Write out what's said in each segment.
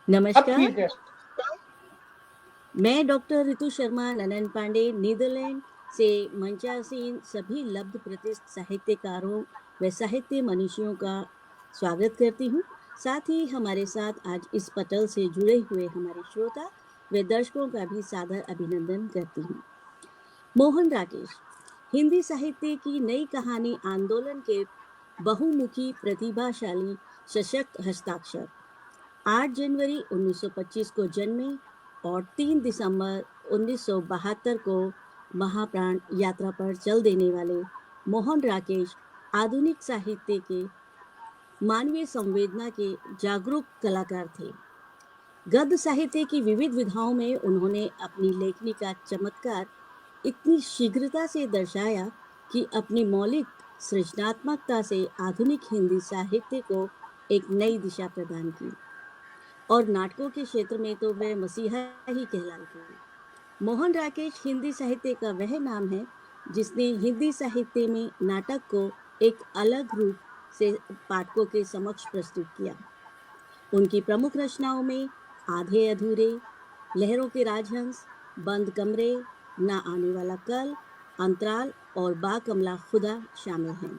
अब नमस्कार। ठीक है। मैं डॉक्टर ऋतु शर्मा ननन पांडे नीदरलैंड से मंचासीन सभी लब्ध प्रतिष्ठित साहित्यकारों व साहित्य मनीषियों का स्वागत करती हूँ। साथ ही हमारे साथ आज इस पटल से जुड़े हुए हमारे श्रोता व दर्शकों का भी सादर अभिनंदन करती हूँ। मोहन राकेश हिंदी साहित्य की नई कहानी आंदोलन के बहुमुखी प्रतिभाशाली सशक्त हस्ताक्षर 8 जनवरी 1925 को जन्मे और 3 दिसंबर 1972 को महाप्राण यात्रा पर चल देने वाले मोहन राकेश आधुनिक साहित्य के मानवीय संवेदना के जागरूक कलाकार थे। गद्य साहित्य की विविध विधाओं में उन्होंने अपनी लेखनी का चमत्कार इतनी शीघ्रता से दर्शाया कि अपनी मौलिक सृजनात्मकता से आधुनिक हिंदी साहित्य को एक नई दिशा प्रदान की। और नाटकों के क्षेत्र में तो वे मसीहा ही कहलाते हैं। मोहन राकेश हिंदी साहित्य का वह नाम है जिसने हिंदी साहित्य में नाटक को एक अलग रूप से पाठकों के समक्ष प्रस्तुत किया। उनकी प्रमुख रचनाओं में आधे अधूरे, लहरों के राजहंस, बंद कमरे, ना आने वाला कल, अंतराल और बा कमला खुदा शामिल हैं।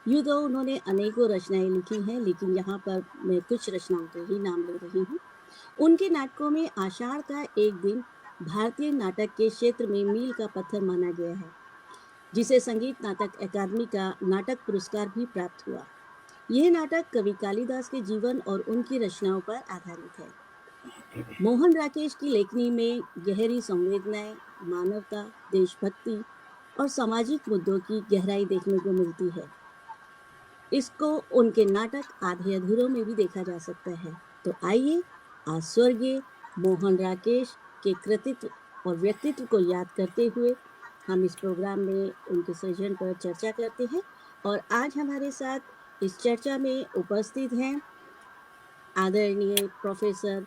यूँ तो उन्होंने अनेकों रचनाएं लिखी हैं, लेकिन यहाँ पर मैं कुछ रचनाओं के ही नाम ले रही हूँ। उनके नाटकों में आषाढ़ का एक दिन भारतीय नाटक के क्षेत्र में मील का पत्थर माना गया है, जिसे संगीत नाटक अकादमी का नाटक पुरस्कार भी प्राप्त हुआ। यह नाटक कवि कालिदास के जीवन और उनकी रचनाओं पर आधारित है। मोहन राकेश की लेखनी में गहरी संवेदनाएं, मानवता, देशभक्ति और सामाजिक मुद्दों की गहराई देखने को मिलती है। इसको उनके नाटक आधे अधूरों में भी देखा जा सकता है। तो आइए आज स्वर्गीय मोहन राकेश के कृतित्व और व्यक्तित्व को याद करते हुए हम इस प्रोग्राम में उनके सृजन पर चर्चा करते हैं। और आज हमारे साथ इस चर्चा में उपस्थित हैं आदरणीय प्रोफेसर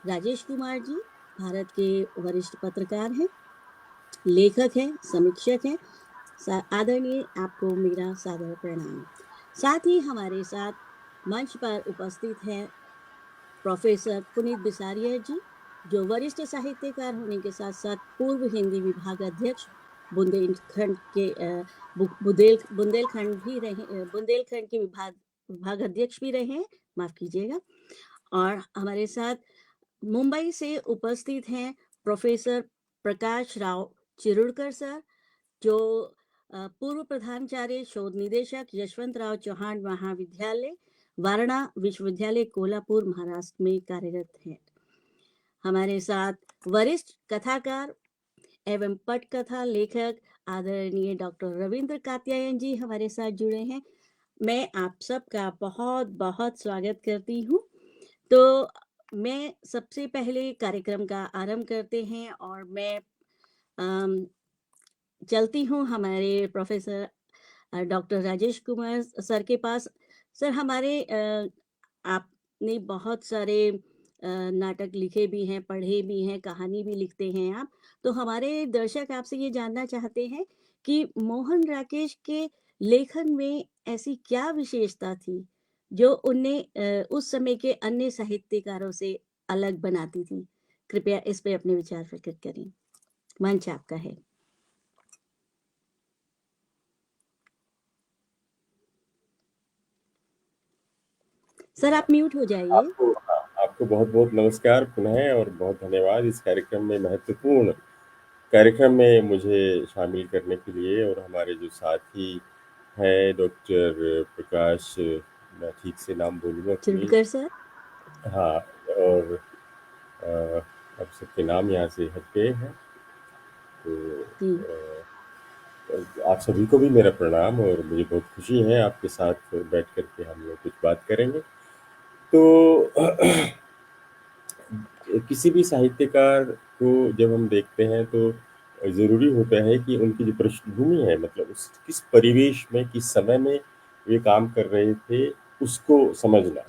राजेश कुमार जी, भारत के वरिष्ठ पत्रकार हैं, लेखक हैं, समीक्षक हैं। आदरणीय आपको मेरा सादर प्रणाम। साथ ही हमारे साथ मंच पर उपस्थित हैं प्रोफेसर पुनीत बिसारिया जी, जो वरिष्ठ साहित्यकार होने के साथ साथ पूर्व हिंदी विभाग अध्यक्ष बुंदेलखंड के बुंदेलखंड भी रहे, बुंदेलखंड के विभाग अध्यक्ष भी रहे हैं, माफ कीजिएगा। और हमारे साथ मुंबई से उपस्थित हैं प्रोफेसर प्रकाश राव चिरुड़कर सर, जो पूर्व प्रधानाचार्य शोध निदेशक यशवंतराव चौहान महाविद्यालय वारणा विश्वविद्यालय कोल्हापुर महाराष्ट्र में कार्यरत हैं। हमारे साथ वरिष्ठ कथाकार एवं पटकथा लेखक आदरणीय डॉक्टर रविंद्र कात्यायन जी हमारे साथ जुड़े हैं। मैं आप सबका बहुत बहुत स्वागत करती हूँ। तो मैं सबसे पहले कार्यक्रम का आरंभ करते हैं और मैं चलती हूँ हमारे professor doctor Rajesh Kumar sir के पास। सर, हमारे आपने बहुत सारे नाटक लिखे भी हैं, पढ़े भी हैं, कहानी भी लिखते हैं आप। तो हमारे दर्शक आपसे ये जानना चाहते हैं कि मोहन राकेश के लेखन में ऐसी क्या विशेषता थी जो उन्हें उस समय के अन्य साहित्यकारों से अलग बनाती थी। कृपया इस पे अपने विचार प्रकट करें। मंच आपका है। सर, आप म्यूट हो जाइए। आपको बहुत बहुत नमस्कार पुनः और बहुत धन्यवाद इस कार्यक्रम में, महत्वपूर्ण कार्यक्रम में मुझे शामिल करने के लिए। और हमारे जो साथी हैं डॉक्टर प्रकाश, मैं ठीक से नाम बोलूँगा चिरुड़कर सर। हाँ, और अब सबके नाम यहाँ से हट गए हैं। तो आप सभी को भी मेरा प्रणाम और मुझे बहुत खुशी है आपके साथ बैठ करके हम लोग कुछ बात करेंगे। तो किसी भी साहित्यकार को जब हम देखते हैं तो ज़रूरी होता है कि उनकी जो पृष्ठभूमि है, मतलब उस किस परिवेश में, किस समय में वे काम कर रहे थे, उसको समझना।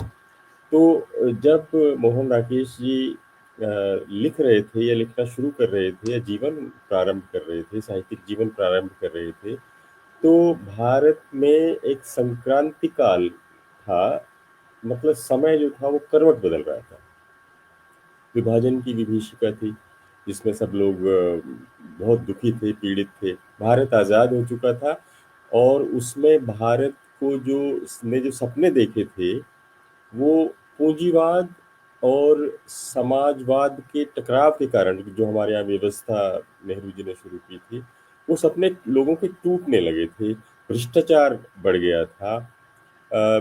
तो जब मोहन राकेश जी लिख रहे थे या लिखना शुरू कर रहे थे या जीवन प्रारंभ कर रहे थे, साहित्यिक जीवन प्रारंभ कर रहे थे, तो भारत में एक संक्रांति काल था। मतलब समय जो था वो करवट बदल रहा था। विभाजन की विभीषिका थी, जिसमें सब लोग बहुत दुखी थे, पीड़ित थे। भारत आज़ाद हो चुका था और उसमें भारत को जो ने जो सपने देखे थे, वो पूंजीवाद और समाजवाद के टकराव के कारण, जो हमारे यहाँ व्यवस्था नेहरू जी ने शुरू की थी, वो सपने लोगों के टूटने लगे थे। भ्रष्टाचार बढ़ गया था। अ,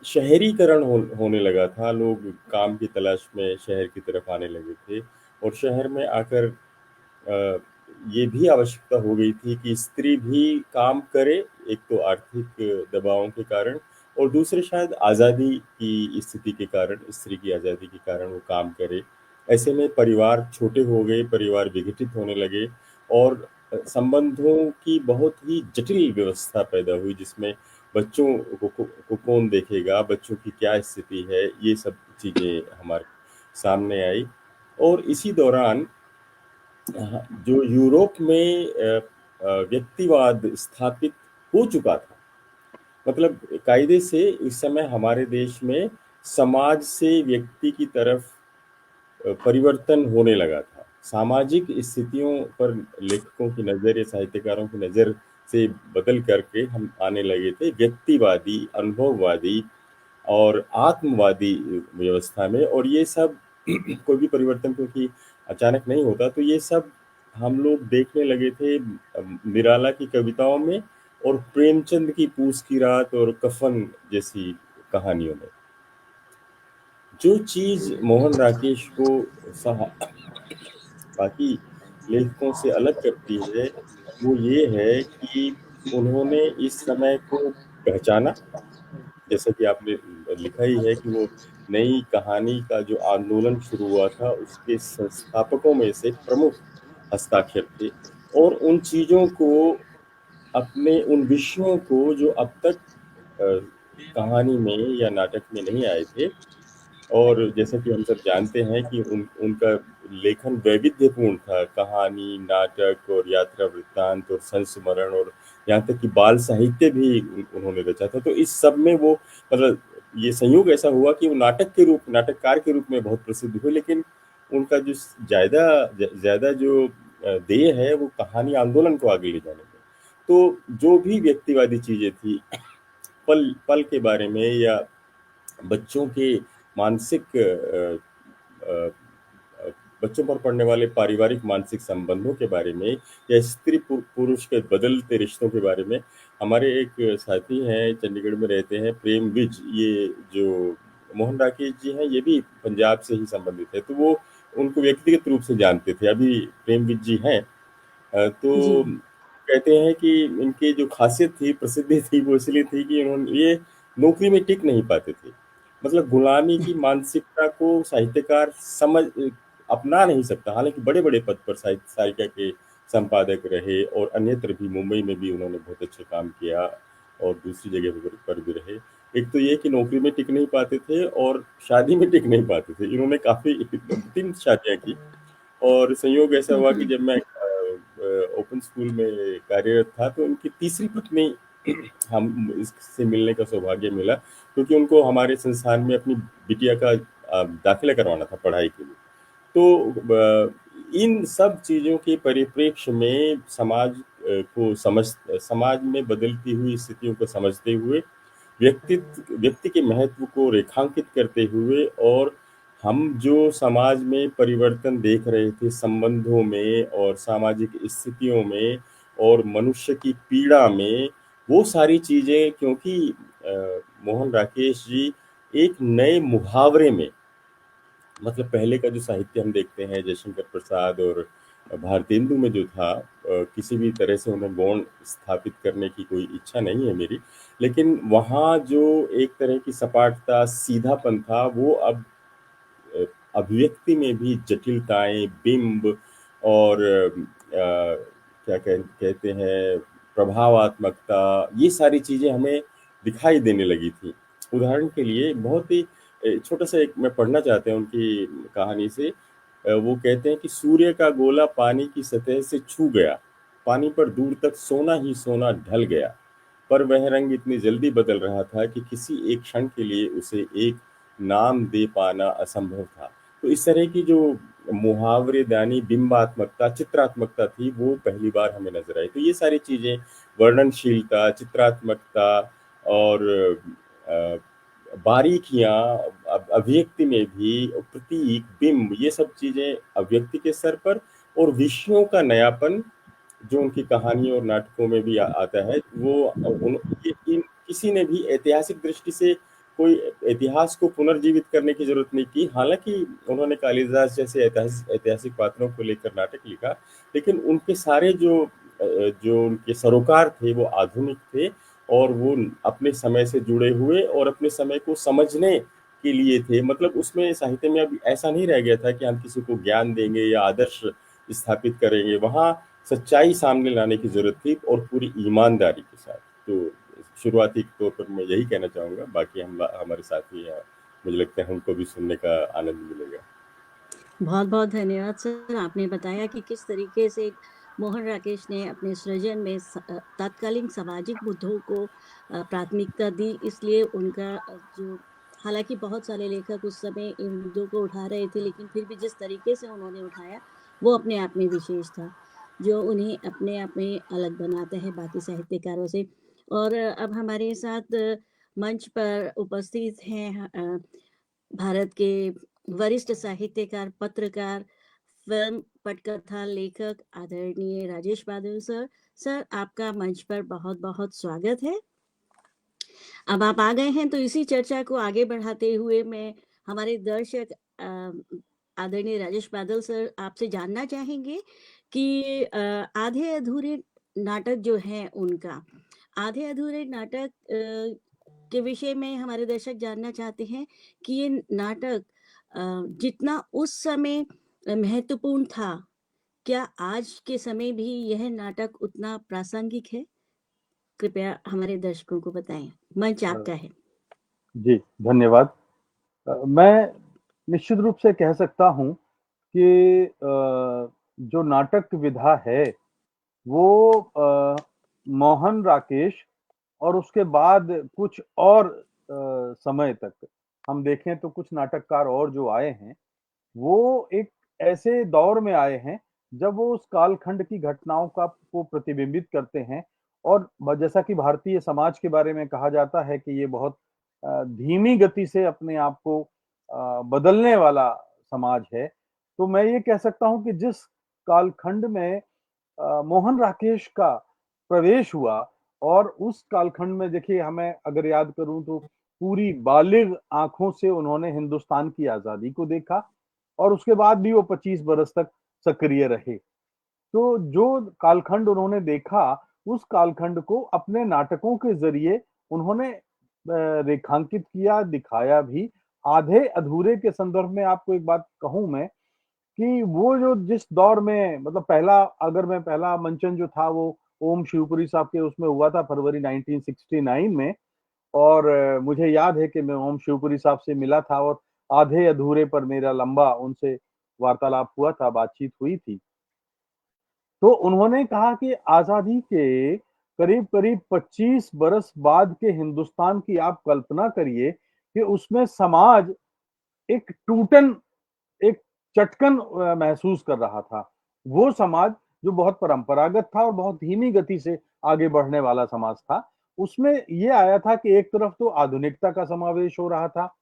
शहरीकरण होने लगा था। लोग काम की तलाश में शहर की तरफ आने लगे थे और शहर में आकर अ, ये भी आवश्यकता हो गई थी कि स्त्री भी काम करे, एक तो आर्थिक दबावों के कारण और दूसरे शायद आज़ादी की स्थिति के कारण, स्त्री की आज़ादी के कारण वो काम करे। ऐसे में परिवार छोटे हो गए, परिवार विघटित होने लगे और संबंधों की बहुत ही जटिल व्यवस्था पैदा हुई, जिसमें बच्चों को कौन देखेगा, बच्चों की क्या स्थिति है, ये सब चीज़ें हमारे सामने आई। और इसी दौरान जो यूरोप में व्यक्तिवाद स्थापित हो चुका था, मतलब कायदे से इस समय हमारे देश में समाज से व्यक्ति की तरफ परिवर्तन होने लगा था। सामाजिक स्थितियों पर लेखकों की नज़र या साहित्यकारों की नज़र से बदल करके हम आने लगे थे व्यक्तिवादी, अनुभववादी और आत्मवादी व्यवस्था में। और ये सब कोई भी परिवर्तन क्योंकि अचानक नहीं होता, तो ये सब हम लोग देखने लगे थे निराला की कविताओं में और प्रेमचंद की पूस की रात और कफन जैसी कहानियों में। जो चीज़ मोहन राकेश को सहा बाकी लेखकों से अलग करती है, वो ये है कि उन्होंने इस समय को पहचाना। जैसा कि आपने लिखा ही है कि वो नई कहानी का जो आंदोलन शुरू हुआ था, उसके संस्थापकों में से प्रमुख हस्ताक्षर थे और उन चीज़ों को, अपने उन विषयों को जो अब तक अ, कहानी में या नाटक में नहीं आए थे। और जैसा कि हम सब जानते हैं कि उनका लेखन वैविध्यपूर्ण था, कहानी, नाटक और यात्रा वृत्तांत और संस्मरण और यहाँ तक कि बाल साहित्य भी उन्होंने रचा था। तो इस सब में वो, मतलब ये संयोग ऐसा हुआ कि वो नाटककार के रूप में बहुत प्रसिद्ध हुए, लेकिन उनका जो ज्यादा ज्यादा जो देय है वो कहानी आंदोलन को आगे ले जाने में। तो जो भी व्यक्तिवादी चीजें थी, पल पल के बारे में या बच्चों के मानसिक बच्चों पर पड़ने वाले पारिवारिक मानसिक संबंधों के बारे में या स्त्री पुरुष के बदलते रिश्तों के बारे में, हमारे एक साथी हैं चंडीगढ़ में रहते हैं, प्रेम विज, ये जो मोहन राकेश जी हैं, ये भी पंजाब से ही संबंधित है, तो वो उनको व्यक्तिगत रूप से जानते थे। अभी प्रेम विज जी हैं। जी। तो कहते हैं कि इनकी जो खासियत थी, प्रसिद्धि थी, वो इसलिए थी कि इन्होंने ये नौकरी में टिक नहीं पाते थे। मतलब गुलामी की मानसिकता को साहित्यकार अपना नहीं सकता। हालांकि बड़े बड़े पद पर साहित्य के संपादक रहे और अन्यत्र भी, मुंबई में भी उन्होंने बहुत अच्छा काम किया और दूसरी जगह पर भी रहे। एक तो ये कि नौकरी में टिक नहीं पाते थे और शादी में टिक नहीं पाते थे। इन्होंने काफी 3 शादियां की और संयोग ऐसा हुआ कि हम्म। जब मैं ओपन स्कूल में कार्यरत था, तो उनकी तीसरी पत्नी हम इससे मिलने का सौभाग्य मिला, क्योंकि उनको हमारे संस्थान में अपनी बिटिया का दाखिला करवाना था पढ़ाई के लिए। तो इन सब चीज़ों के परिप्रेक्ष्य में समाज में बदलती हुई स्थितियों को समझते हुए, व्यक्ति के महत्व को रेखांकित करते हुए और हम जो समाज में परिवर्तन देख रहे थे संबंधों में और सामाजिक स्थितियों में और मनुष्य की पीड़ा में, वो सारी चीज़ें, क्योंकि मोहन राकेश जी एक नए मुहावरे में, मतलब पहले का जो साहित्य हम देखते हैं जयशंकर प्रसाद और भारतेंदु में जो था, किसी भी तरह से उन्हें गौण स्थापित करने की कोई इच्छा नहीं है मेरी, लेकिन वहाँ जो एक तरह की सपाटता, सीधापन था, वो अब अ, अभिव्यक्ति में भी जटिलताएं, बिंब और क्या कहते हैं, प्रभावात्मकता, ये सारी चीजें हमें दिखाई देने लगी थी। उदाहरण के लिए बहुत ही छोटा सा एक मैं पढ़ना चाहते हैं उनकी कहानी से। वो कहते हैं कि सूर्य का गोला पानी की सतह से छू गया, पानी पर दूर तक सोना ही सोना ढल गया, पर वह रंग इतनी जल्दी बदल रहा था कि किसी एक क्षण के लिए उसे एक नाम दे पाना असंभव था। तो इस तरह की जो मुहावरेदानी बिंबात्मकता, चित्रात्मकता थी, वो पहली बार हमें नज़र आई। तो ये सारी चीज़ें, वर्णनशीलता, चित्रात्मकता और अ, बारीकियाँ, अभिव्यक्ति में भी प्रतीक, बिंब, ये सब चीज़ें अभिव्यक्ति के स्तर पर और विषयों का नयापन जो उनकी कहानियों और नाटकों में भी आता है, वो ये इन किसी ने भी ऐतिहासिक दृष्टि से कोई इतिहास को पुनर्जीवित करने की जरूरत नहीं की। हालांकि उन्होंने कालिदास जैसे ऐतिहासिक पात्रों को लेकर नाटक लिखा, लेकिन उनके सारे जो उनके सरोकार थे वो आधुनिक थे, और वो अपने समय से जुड़े हुए और अपने समय को समझने के लिए थे। मतलब उसमें साहित्य में अब ऐसा नहीं रह गया था कि हम किसी को ज्ञान देंगे या आदर्श स्थापित करेंगे। वहाँ सच्चाई सामने लाने की जरूरत थी, और पूरी ईमानदारी के साथ। तो शुरुआती तौर पर मैं यही कहना चाहूंगा। बाकी हम हमारे साथी हैं, मुझे लगता है उनको भी सुनने का आनंद मिलेगा। बहुत बहुत धन्यवाद सर, आपने बताया कि किस तरीके से मोहन राकेश ने अपने सृजन में तत्कालीन सामाजिक मुद्दों को प्राथमिकता दी, इसलिए उनका जो, हालांकि बहुत सारे लेखक उस समय इन मुद्दों को उठा रहे थे, लेकिन फिर भी जिस तरीके से उन्होंने उठाया वो अपने आप में विशेष था, जो उन्हें अपने आप में अलग बनाता है बाकी साहित्यकारों से। और अब हमारे साथ मंच पर उपस्थित हैं भारत के वरिष्ठ साहित्यकार, पत्रकार, फिल्म पटकथा लेखक आदरणीय राजेश बादल सर। सर, आपका मंच पर बहुत बहुत स्वागत है। अब आप आ गए हैं तो इसी चर्चा को आगे बढ़ाते हुए मैं हमारे दर्शक आदरणीय राजेश बादल सर आपसे जानना चाहेंगे कि आधे अधूरे नाटक जो हैं उनका, आधे अधूरे नाटक के विषय में हमारे दर्शक जानना चाहते हैं कि ये नाटक जितना उस समय महत्वपूर्ण था, क्या आज के समय भी यह नाटक उतना प्रासंगिक है? कृपया हमारे दर्शकों को बताएं, मंच आपका है। जी, धन्यवाद। मैं निश्चित रूप से कह सकता हूँ कि जो नाटक विधा है वो मोहन राकेश और उसके बाद कुछ और समय तक हम देखें तो कुछ नाटककार और जो आए हैं, वो एक ऐसे दौर में आए हैं जब वो उस कालखंड की घटनाओं को प्रतिबिंबित करते हैं। और जैसा कि भारतीय समाज के बारे में कहा जाता है कि ये बहुत धीमी गति से अपने आप को बदलने वाला समाज है, तो मैं ये कह सकता हूँ कि जिस कालखंड में मोहन राकेश का प्रवेश हुआ, और उस कालखंड में देखिए, हमें अगर याद करूं तो पूरी बालिग आंखों से उन्होंने हिंदुस्तान की आजादी को देखा, और उसके बाद भी वो 25 बरस तक सक्रिय रहे। तो जो कालखंड उन्होंने देखा, उस कालखंड को अपने नाटकों के जरिए उन्होंने रेखांकित किया, दिखाया भी। आधे अधूरे के संदर्भ में आपको एक बात कहूं मैं, कि वो जो जिस दौर में, मतलब पहला मंचन जो था वो ओम शिवपुरी साहब के उसमें हुआ था फरवरी 1969 में। और मुझे याद है कि मैं ओम शिवपुरी साहब से मिला था, और आधे अधूरे पर मेरा लंबा उनसे वार्तालाप हुआ था, बातचीत हुई थी। तो उन्होंने कहा कि आजादी के करीब करीब 25 बरस बाद के हिंदुस्तान की आप कल्पना करिए कि उसमें समाज एक टूटन, एक चटकन महसूस कर रहा था। वो समाज जो बहुत परंपरागत था और बहुत धीमी गति से आगे बढ़ने वाला समाज था, उसमें ये आया था कि एक तरफ तो आधुनिकता का समावेश हो रहा था,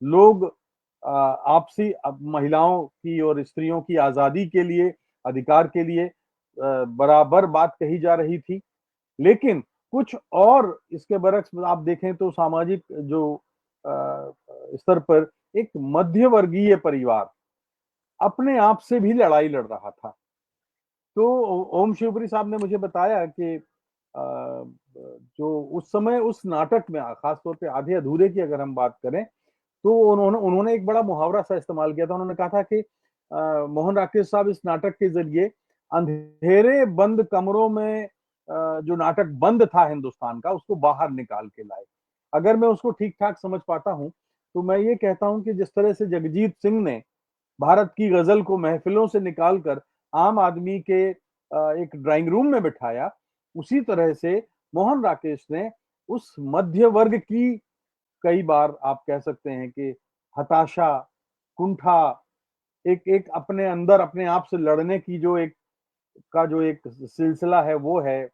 लोग आपसी महिलाओं की और स्त्रियों की आजादी के लिए, अधिकार के लिए बराबर बात कही जा रही थी। लेकिन कुछ और इसके बरक्स आप देखें तो सामाजिक जो स्तर पर एक मध्य वर्गीय परिवार अपने आप से भी लड़ाई लड़ रहा था। तो ओम शिवपुरी साहब ने मुझे बताया कि जो उस समय उस नाटक में, खास तौर पे आधे अधूरे की अगर हम बात करें, तो उन्होंने एक बड़ा मुहावरा सा इस्तेमाल किया था। उन्होंने कहा था कि मोहन राकेश साहब इस नाटक के जरिए अंधेरे बंद कमरों में जो नाटक बंद था हिंदुस्तान का, उसको बाहर निकाल के लाए। अगर मैं उसको ठीक ठाक समझ पाता हूं तो मैं ये कहता हूं कि जिस तरह से जगजीत सिंह ने भारत की गजल को महफिलों से निकालकर आम आदमी के एक ड्राइंग रूम में बिठाया, उसी तरह से मोहन राकेश ने उस मध्य वर्ग की, कई बार आप कह सकते हैं कि हताशा, कुंठा, एक एक अपने अंदर अपने आप से लड़ने की जो एक सिलसिला है वो है,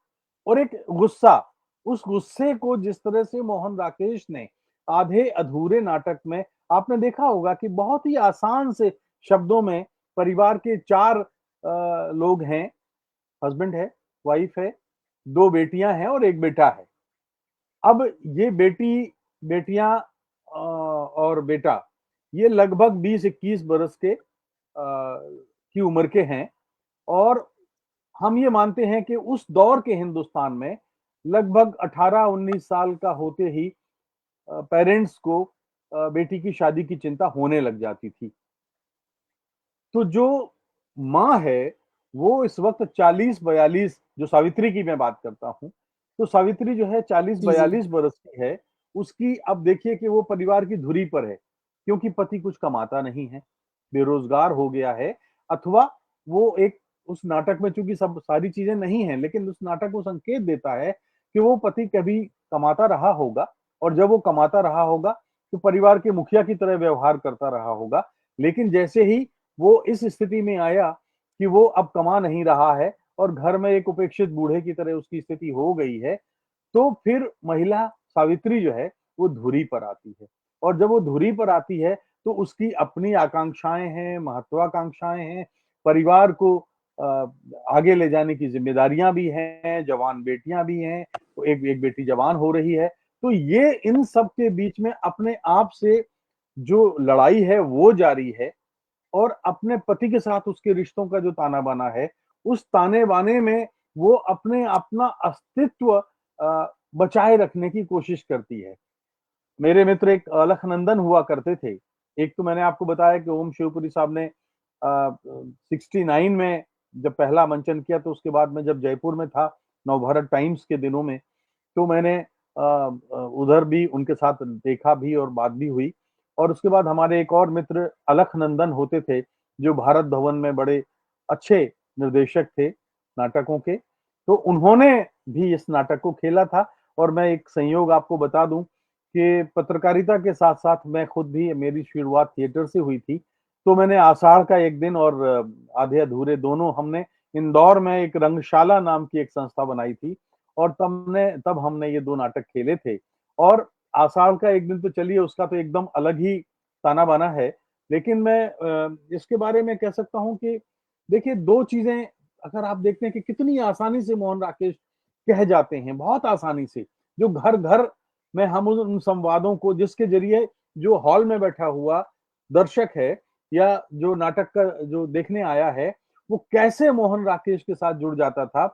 और एक गुस्सा, उस गुस्से को जिस तरह से मोहन राकेश ने आधे अधूरे नाटक में, आपने देखा होगा कि बहुत ही आसान से शब्दों में परिवार के 4 लोग हैं, हस्बैंड है, वाइफ है, 2 बेटियां हैं और 1 बेटा है। अब ये बेटियां और बेटा, ये लगभग 20-21 बरस के की उम्र के हैं, और हम ये मानते हैं कि उस दौर के हिंदुस्तान में लगभग 18-19 साल का होते ही पेरेंट्स को बेटी की शादी की चिंता होने लग जाती थी। तो जो माँ है, वो इस वक्त 40-42, जो सावित्री की मैं बात करता हूँ, तो सावित्री जो है जी, जी। 40-42 बरस की है। उसकी अब देखिए कि वो परिवार की धुरी पर है, क्योंकि पति कुछ कमाता नहीं है, बेरोजगार हो गया है, अथवा वो एक, उस नाटक में चूंकि सब सारी चीजें नहीं हैं, लेकिन उस नाटक को संकेत देता है कि वो पति कभी कमाता रहा होगा, और जब वो कमाता रहा होगा तो परिवार के मुखिया की तरह व्यवहार करता रहा होगा। लेकिन जैसे ही वो इस स्थिति में आया कि वो अब कमा नहीं रहा है और घर में एक उपेक्षित बूढ़े की तरह उसकी स्थिति हो गई है, तो फिर महिला सावित्री जो है वो धुरी पर आती है, और जब वो धुरी पर आती है तो उसकी अपनी आकांक्षाएं हैं, महत्वाकांक्षाएं हैं, परिवार को आगे ले जाने की जिम्मेदारियां भी हैं, जवान बेटियां भी हैं, तो एक बेटी जवान हो रही है। तो ये इन सब के बीच में अपने आप से जो लड़ाई है वो जारी है, और अपने पति के साथ उसके रिश्तों का जो ताना बाना है, उस ताने बाने में वो अपना अस्तित्व बचाए रखने की कोशिश करती है। मेरे मित्र एक अलखनंदन हुआ करते थे। एक तो मैंने आपको बताया कि ओम शिवपुरी साहब ने 69 में जब पहला मंचन किया, तो उसके बाद में जब जयपुर में था नवभारत टाइम्स के दिनों में, तो मैंने उधर भी उनके साथ देखा भी और बात भी हुई। और उसके बाद हमारे एक और मित्र अलखनंदन होते थे, जो भारत भवन में बड़े अच्छे निर्देशक थे नाटकों के, तो उन्होंने भी इस नाटक को खेला था। और मैं एक संयोग आपको बता दूं कि पत्रकारिता के साथ साथ मैं खुद भी, मेरी शुरुआत थिएटर से हुई थी, तो मैंने आषाढ़ का एक दिन और आधे अधूरे दोनों, हमने इंदौर में एक रंगशाला नाम की एक संस्था बनाई थी, और तब हमने ये 2 नाटक खेले थे। और आषाढ़ का एक दिन तो चलिए, उसका तो एकदम अलग ही ताना बाना है, लेकिन मैं इसके बारे में कह सकता हूँ कि देखिए 2 चीजें अगर आप देखते हैं कि कितनी आसानी से मोहन राकेश कह जाते हैं, बहुत आसानी से, जो घर घर में हम उन संवादों को, जिसके जरिए जो हॉल में बैठा हुआ दर्शक है या जो नाटक का जो देखने आया है, वो कैसे मोहन राकेश के साथ जुड़ जाता था।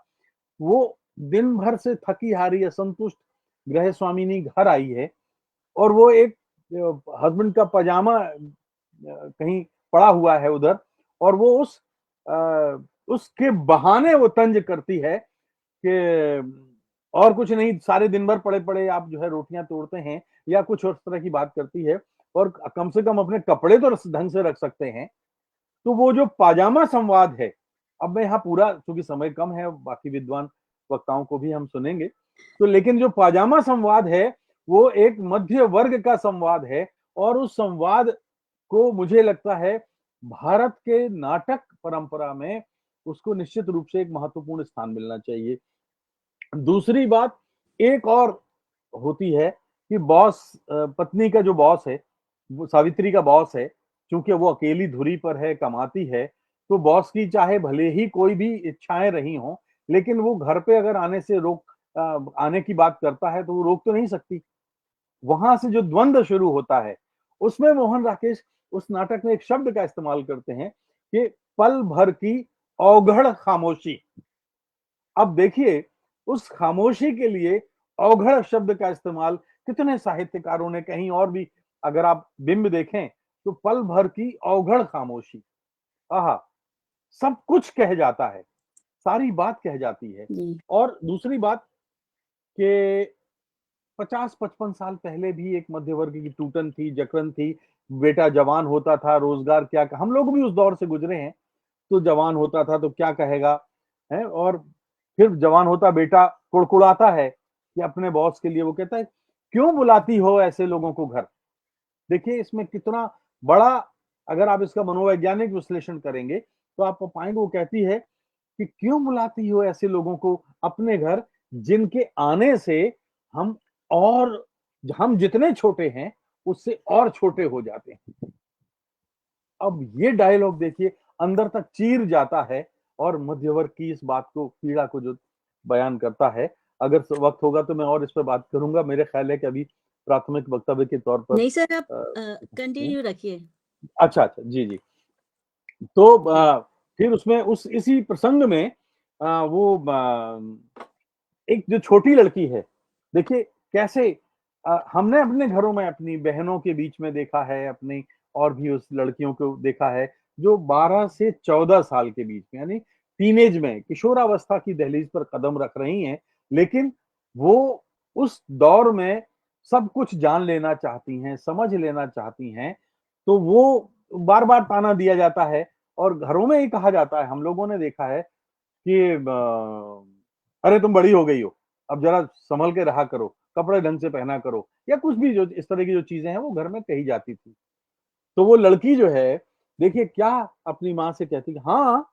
वो दिन भर से थकी हारी असंतुष्ट गृह स्वामिनी घर आई है, और वो एक हस्बैंड का पजामा कहीं पड़ा हुआ है उधर, और वो उसके बहाने वो तंज करती है कि और कुछ नहीं, सारे दिन भर पड़े पड़े आप जो है रोटियां तोड़ते हैं, या कुछ उस तरह की बात करती है, और कम से कम अपने कपड़े तो ढंग से रख सकते हैं। तो वो जो पाजामा संवाद है, अब मैं यहाँ पूरा, चूंकि समय कम है, बाकी विद्वान वक्ताओं को भी हम सुनेंगे, तो लेकिन जो पाजामा संवाद है वो एक मध्य वर्ग का संवाद है, और उस संवाद को मुझे लगता है भारत के नाटक परंपरा में उसको निश्चित रूप से एक महत्वपूर्ण स्थान मिलना चाहिए। दूसरी बात एक और होती है कि पत्नी का जो बॉस है, वो सावित्री का बॉस है, क्योंकि वो अकेली धुरी पर है, कमाती है, तो बॉस की चाहे भले ही कोई भी इच्छाएं रही हों, लेकिन वो घर पे अगर आने की बात करता है तो वो रोक तो नहीं सकती। वहां से जो द्वंद्व शुरू होता है, उसमें मोहन राकेश उस नाटक में एक शब्द का इस्तेमाल करते हैं कि पल भर की अवघड़ खामोशी। अब देखिए, उस खामोशी के लिए अवघड़ शब्द का इस्तेमाल कितने साहित्यकारों ने, कहीं और भी अगर आप बिंब देखें, तो पल भर की अवघड़ खामोशी, आहा, सब कुछ कह जाता है, सारी बात कह जाती है। जी। और दूसरी बात कि 50-55 साल पहले भी एक मध्य वर्ग की टूटन थी, जकड़न थी, बेटा जवान होता था, रोजगार क्या, हम लोग भी उस दौर से गुजरे हैं, तो जवान होता था तो क्या कहेगा, है, और फिर जवान होता बेटा कुड़कुड़ाता है कि अपने बॉस के लिए वो कहता है, क्यों बुलाती हो ऐसे लोगों को घर। देखिए इसमें कितना बड़ा अगर आप इसका मनोवैज्ञानिक विश्लेषण करेंगे तो आप पाएंगे वो कहती है कि क्यों बुलाती हो ऐसे लोगों को अपने घर जिनके आने से हम और हम जितने छोटे हैं उससे और छोटे हो जाते हैं। अब ये डायलॉग देखिए अंदर तक चीर जाता है और मध्यवर्ग की इस बात को पीड़ा को जो बयान करता है। अगर वक्त होगा तो मैं और इस पर बात करूंगा। मेरे ख्याल है कि अभी प्राथमिक वक्तव्य के तौर पर नहीं सर, आप कंटिन्यू रखिए। अच्छा अच्छा जी जी। तो फिर उसमें उस इसी प्रसंग में वो एक जो छोटी लड़की है, देखिए कैसे हमने अपने घरों में अपनी बहनों के बीच में देखा है, अपनी और भी उस लड़कियों को देखा है जो 12 से 14 साल के बीच में यानी टीनेज में किशोरावस्था की दहलीज पर कदम रख रही हैं, लेकिन वो उस दौर में सब कुछ जान लेना चाहती हैं, समझ लेना चाहती हैं, तो वो बार-बार ताना दिया जाता है और घरों में ही कहा जाता है, हम लोगों ने देखा है कि अरे तुम बड़ी हो गई हो, अब जरा संभल के रहा करो, कपड़े ढंग से पहना करो या कुछ भी जो इस तरह की जो चीजें हैं वो घर में कही जाती थी। तो वो लड़की जो है देखिए क्या अपनी माँ से कहती है, हाँ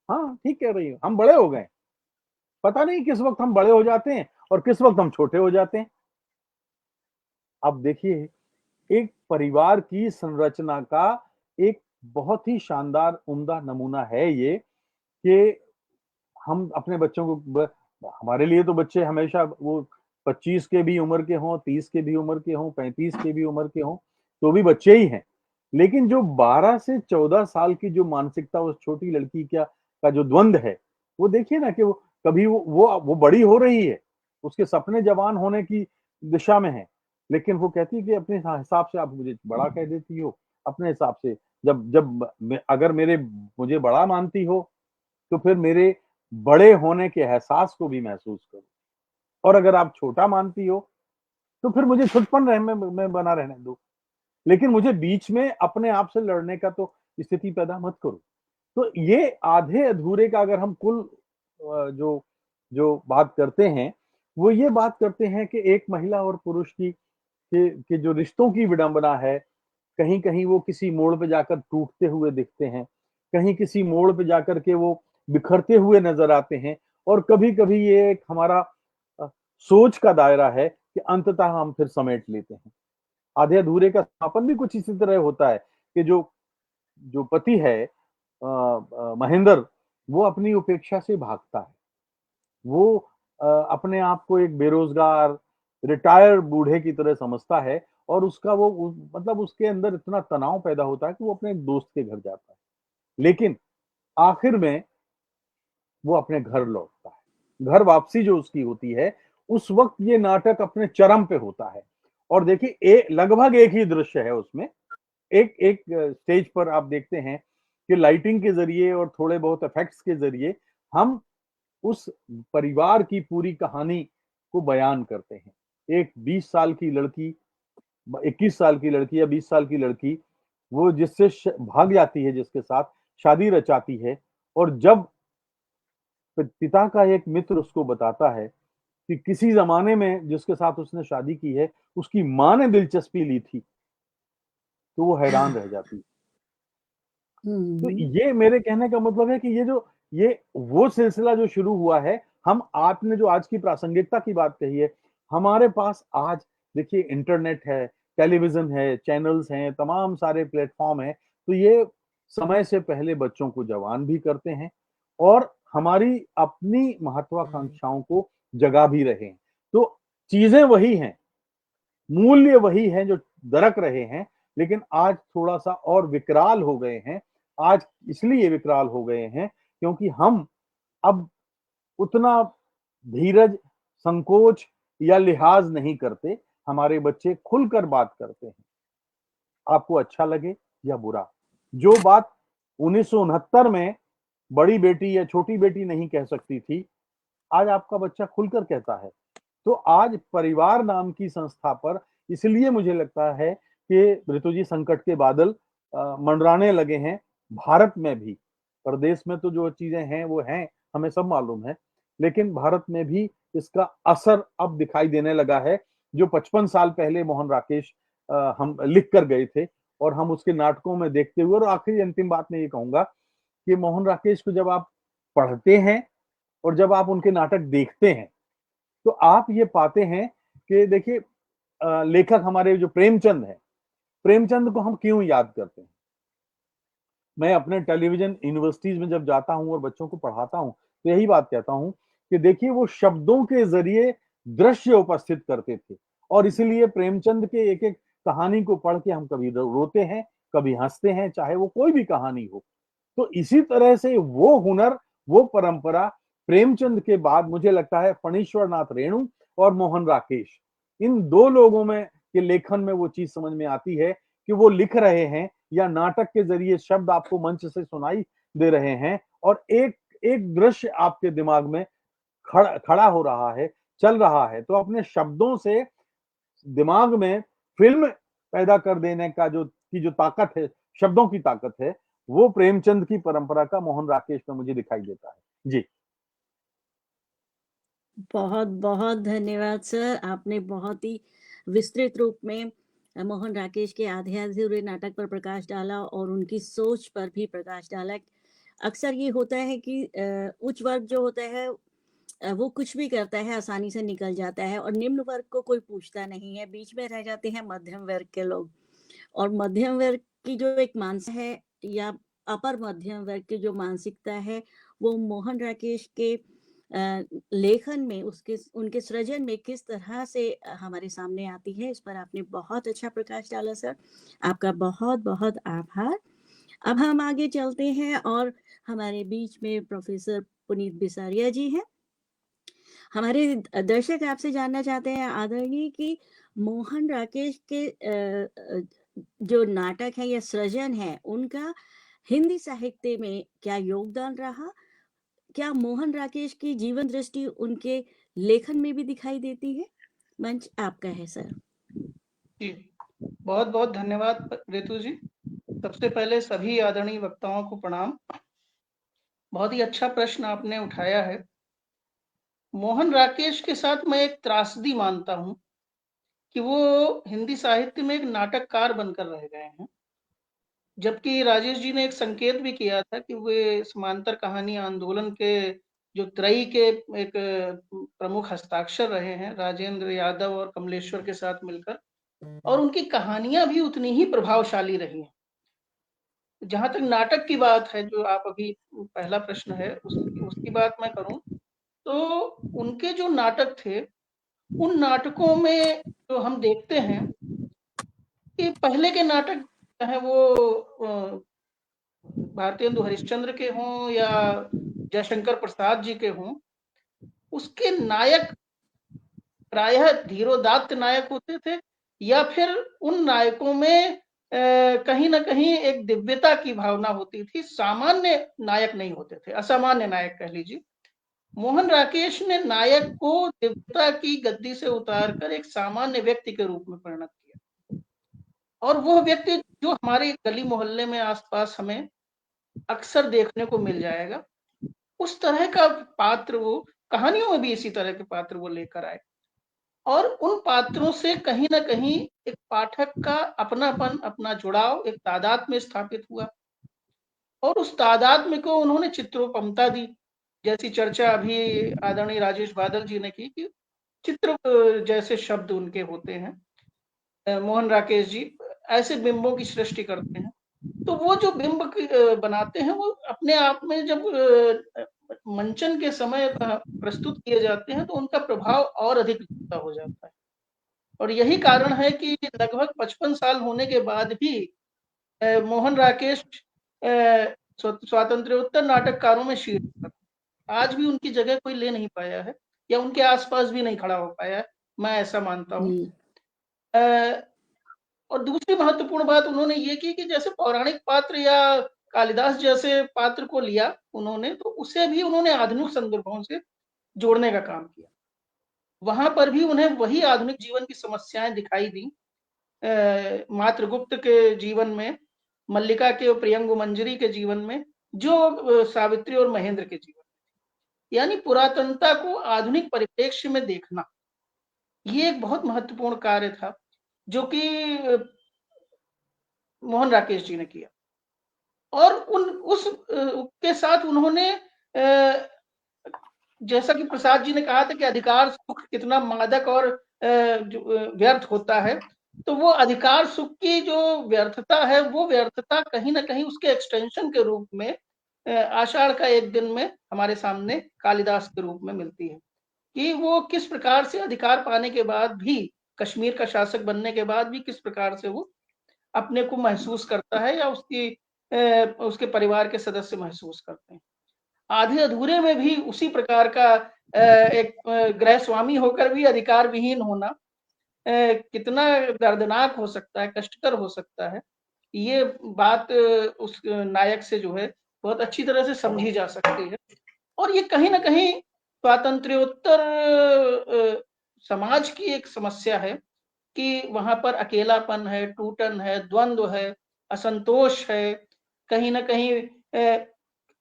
हाँ ठीक कह रही हो, हम बड़े हो गए, पता नहीं किस वक्त हम बड़े हो जाते हैं और किस वक्त हम छोटे हो जाते हैं। अब देखिए एक परिवार की संरचना का एक बहुत ही शानदार उम्दा नमूना है ये कि हम अपने बच्चों को हमारे लिए तो बच्चे हमेशा वो 25 के भी उम्र के हों, 30 के भी उम्र के हों, 35 के भी उम्र के हों, तो भी बच्चे ही हैं। लेकिन जो 12 से 14 साल की जो मानसिकता उस छोटी लड़की का जो द्वंद है, वो देखिए ना कि वो कभी वो बड़ी हो रही है, उसके सपने जवान होने की दिशा में हैं, लेकिन वो कहती है कि अपने हिसाब से आप मुझे बड़ा कह देती हो, अपने हिसाब से जब जब अगर मुझे बड़ा मानती हो, तो फिर मेरे बड़े होने के एहसास को भी महसूस करो और अगर आप छोटा मानती हो, तो फिर मुझे छुटपन में बना रहने दो। लेकिन मुझे बीच में अपने आप से लड़ने का तो स्थिति पैदा मत करो। तो ये आधे-अधूरे का अगर हम कुल जो जो बात करते हैं, वो ये बात करते हैं कि एक महिला और पुरुष के जो रिश्तों की विडंबना है, कहीं-कहीं वो किसी मोड़ पे जाकर टूटते हुए दिखते हैं, कहीं किसी मोड़ पे जाकर के वो बिखरते हुए नज़र आते हैं और कभी-कभी ये एक हमारा अ, सोच का दायरा है कि अंततः हम फिर समेट लेते हैं। आधे-अधूरे का समापन भी कुछ इसी तरह होता है कि जो जो पति है महेंद्र, वो अपनी उपेक्षा से भागता है। वो अपने आप को एक बेरोज़गार, रिटायर्ड बूढ़े की तरह समझता है और उसका मतलब उसके अंदर इतना तनाव पैदा होता है कि वो अपने एक दोस्त के घर जाता है। लेकिन आखिर में वो अपने घर लौटता है। घर वापसी जो उसकी होती है, उस वक़्त ये नाटक अपने चरम पे होता है। और देखिए लगभग एक ही दृश्य है उसमें। एक एक स्टेज पर आप देखते हैं कि लाइटिंग के ज़रिए और थोड़े बहुत इफ़ेक्ट्स के ज़रिए हम उस परिवार की पूरी कहानी को बयान करते हैं। एक 20 साल की लड़की, 21 साल की लड़की या 20 साल की लड़की, वो जिससे भाग जाती है, जिसके साथ शादी रचाती है और जब पिता का एक मित्र उसको बताता है कि किसी ज़माने में जिसके साथ उसने शादी की है, उसकी माँ ने दिलचस्पी ली थी, तो वो हैरान रह जाती है। तो हम्म। ये मेरे कहने का मतलब है कि ये वो सिलसिला जो शुरू हुआ है, हम आपने जो आज की प्रासंगिकता की बात कही है, हमारे पास आज देखिए इंटरनेट है, टेलीविज़न है, चैनल्स हैं, तमाम सारे प्लेटफ़ॉर्म हैं, तो ये समय से पहले बच्चों को जवान भी करते हैं और हमारी अपनी महत्वाकांक्षाओं को जगा भी रहे हैं। तो चीज़ें वही हैं, मूल्य वही हैं जो दरक रहे हैं, लेकिन आज थोड़ा-सा और विकराल हो गए हैं। आज इसलिए विकराल हो गए हैं क्योंकि हम अब उतना धीरज, संकोच या लिहाज़ नहीं करते। हमारे बच्चे खुलकर बात करते हैं, आपको अच्छा लगे या बुरा। जो बात 1969 में बड़ी बेटी या छोटी बेटी नहीं कह सकती थी, आज आपका बच्चा खुलकर कहता है। तो आज परिवार नाम की संस्था पर इसलिए मुझे लगता है कि ऋतु जी संकट के बादल मंडराने लगे हैं, भारत में भी। प्रदेश में तो जो चीज़ें हैं वो हैं, हमें सब मालूम है। लेकिन भारत में भी इसका असर अब दिखाई देने लगा है, जो 55 साल पहले मोहन राकेश हम लिख कर गए थे, और हम उसके नाटकों में देखते हुए, और आखिरी अंतिम बात मैं ये कहूंगा कि मोहन राकेश को जब आप पढ़ते हैं और जब आप उनके नाटक देखते हैं तो आप ये पाते हैं कि देखिए, लेखक हमारे जो प्रेमचंद हैं, प्रेमचंद को हम क्यों याद करते हैं? मैं अपने टेलीविजन यूनिवर्सिटीज में जब जाता हूं और बच्चों को पढ़ाता हूं तो यही बात कहता हूं कि देखिए, वो शब्दों के जरिए दृश्य उपस्थित करते थे, और इसीलिए प्रेमचंद के एक एक कहानी को पढ़ के हम कभी रोते हैं, कभी हंसते हैं, चाहे वो कोई भी कहानी हो। तो इसी तरह से वो हुनर, वो परंपरा प्रेमचंद के बाद मुझे लगता है फणीश्वर नाथ रेणु और मोहन राकेश, इन दो लोगों में के लेखन में वो चीज समझ में आती है कि वो लिख रहे हैं या नाटक के जरिए शब्द आपको मंच से सुनाई दे रहे हैं, और एक एक दृश्य आपके दिमाग में खड़ा हो रहा है, चल रहा है। तो अपने शब्दों से दिमाग में फिल्म पैदा कर देने का जो ताकत है, शब्दों की ताकत है, वो प्रेमचंद की परंपरा का मोहन राकेश में मुझे दिखाई देता है। जी। बहुत बहुत धन्यवाद सर, आपने बहुत ही विस्तृत रूप में मोहन राकेश के आधे अधूरे नाटक पर प्रकाश डाला और उनकी सोच पर भी प्रकाश डाला। अक्सर ये होता है कि उच्च वर्ग जो होता है वो कुछ भी करता है, आसानी से निकल जाता है, और निम्न वर्ग को कोई पूछता नहीं है, बीच में रह जाते हैं मध्यम वर्ग के लोग। और मध्यम वर्ग की जो एक मानसिकता है, या अपर मध्यम वर्ग की जो मानसिकता है, वो मोहन राकेश के लेखन में, उनके सृजन में किस तरह से हमारे सामने आती है, इस पर आपने बहुत अच्छा प्रकाश डाला सर। आपका बहुत बहुत आभार। अब हम आगे चलते हैं और हमारे बीच में प्रोफेसर पुनीत बिसारिया जी हैं। हमारे दर्शक आपसे जानना चाहते हैं आदरणीय कि मोहन राकेश के जो नाटक है या सृजन है, उनका हिंदी साहित्य में क्या योगदान रहा? क्या मोहन राकेश की जीवन दृष्टि उनके लेखन में भी दिखाई देती है? मंच आपका है सर। जी, बहुत बहुत धन्यवाद रितु जी। सबसे पहले सभी आदरणीय वक्ताओं को प्रणाम। बहुत ही अच्छा प्रश्न आपने उठाया है। मोहन राकेश के साथ मैं एक त्रासदी मानता हूं कि वो हिंदी साहित्य में एक नाटककार बनकर रह गए हैं, जबकि राजेश जी ने एक संकेत भी किया था कि वे समांतर कहानी आंदोलन के जो त्रयी के एक प्रमुख हस्ताक्षर रहे हैं, राजेंद्र यादव और कमलेश्वर के साथ मिलकर, और उनकी कहानियां भी उतनी ही प्रभावशाली रही हैं। जहां तक नाटक की बात है, जो आप अभी पहला प्रश्न है उसकी बात मैं करूं, तो उनके जो नाटक थे, उन नाटकों में जो हम देखते हैं कि पहले के नाटक चाहे वो भारतेंदु हरिश्चंद्र के हों या जयशंकर प्रसाद जी के हों, उसके नायक प्रायः धीरोदात्त नायक होते थे, या फिर उन नायकों में कहीं ना कहीं एक दिव्यता की भावना होती थी। सामान्य नायक नहीं होते थे, असामान्य नायक कह लीजिए। मोहन राकेश ने नायक को दिव्यता की गद्दी से उतारकर एक सामान्य व्यक्ति के रूप में परिणत किया, और वह व्यक्ति जो हमारे गली मोहल्ले में आसपास हमें अक्सर देखने को मिल जाएगा, उस तरह का पात्र वो, कहानियों में भी इसी तरह के पात्र वो लेकर आए, और उन पात्रों से कहीं ना कहीं एक पाठक का अपनापन, अपना जुड़ाव, एक तादात्म्य स्थापित हुआ, और उस तादात्म्य को उन्होंने चित्रोपमता दी। जैसी चर्चा अभी आदरणीय राजेश बादल जी ने की कि चित्र जैसे शब्द उनके होते हैं, मोहन राकेश जी ऐसे बिंबों की सृष्टि करते हैं। तो वो जो बिंब बनाते हैं, वो अपने आप में जब मंचन के समय प्रस्तुत किए जाते हैं तो उनका प्रभाव और अधिक हो जाता है। और यही कारण है कि लगभग 55 साल होने के बाद भी मोहन राकेश स्वातंत्र्योत्तर नाटककारों में शीर्ष पर, आज भी उनकी जगह कोई ले नहीं पाया है, या उनके आसपास भी नहीं खड़ा हो पाया है, मैं ऐसा मानता हूँ। और दूसरी महत्वपूर्ण बात उन्होंने ये की कि जैसे पौराणिक पात्र या कालिदास जैसे पात्र को लिया उन्होंने, तो उसे भी उन्होंने आधुनिक संदर्भों से जोड़ने का काम किया। वहां पर भी उन्हें वही आधुनिक जीवन की समस्याएं दिखाई दी, मातृगुप्त के जीवन में, मल्लिका के और प्रियंगु मंजरी के जीवन में, जो सावित्री और महेंद्र के जीवन में। यानी पुरातनता को आधुनिक परिप्रेक्ष्य में देखना, ये एक बहुत महत्वपूर्ण कार्य था, जो कि मोहन राकेश जी ने किया। और उस के साथ उन्होंने जैसा कि प्रसाद जी ने कहा था कि अधिकार सुख कितना मादक और व्यर्थ होता है, तो वो अधिकार सुख की जो व्यर्थता है, वो व्यर्थता कहीं ना कहीं उसके एक्सटेंशन के रूप में आषाढ़ का एक दिन में हमारे सामने कालिदास के रूप में मिलती है कि वो किस प्रकार से अधिकार पाने के बाद भी, कश्मीर का शासक बनने के बाद भी किस प्रकार से वो अपने को महसूस करता है या उसके परिवार के सदस्य महसूस करते हैं। आधे अधूरे में भी उसी प्रकार का एक गृह स्वामी होकर भी अधिकार विहीन होना कितना दर्दनाक हो सकता है, कष्टकर हो सकता है, ये बात उस नायक से जो है बहुत अच्छी तरह से समझी जा सकती है। और ये कहीं ना कहीं स्वातंत्र्योत्तर समाज की एक समस्या है कि वहां पर अकेलापन है, टूटन है, द्वंद्व है, असंतोष है, कहीं ना कहीं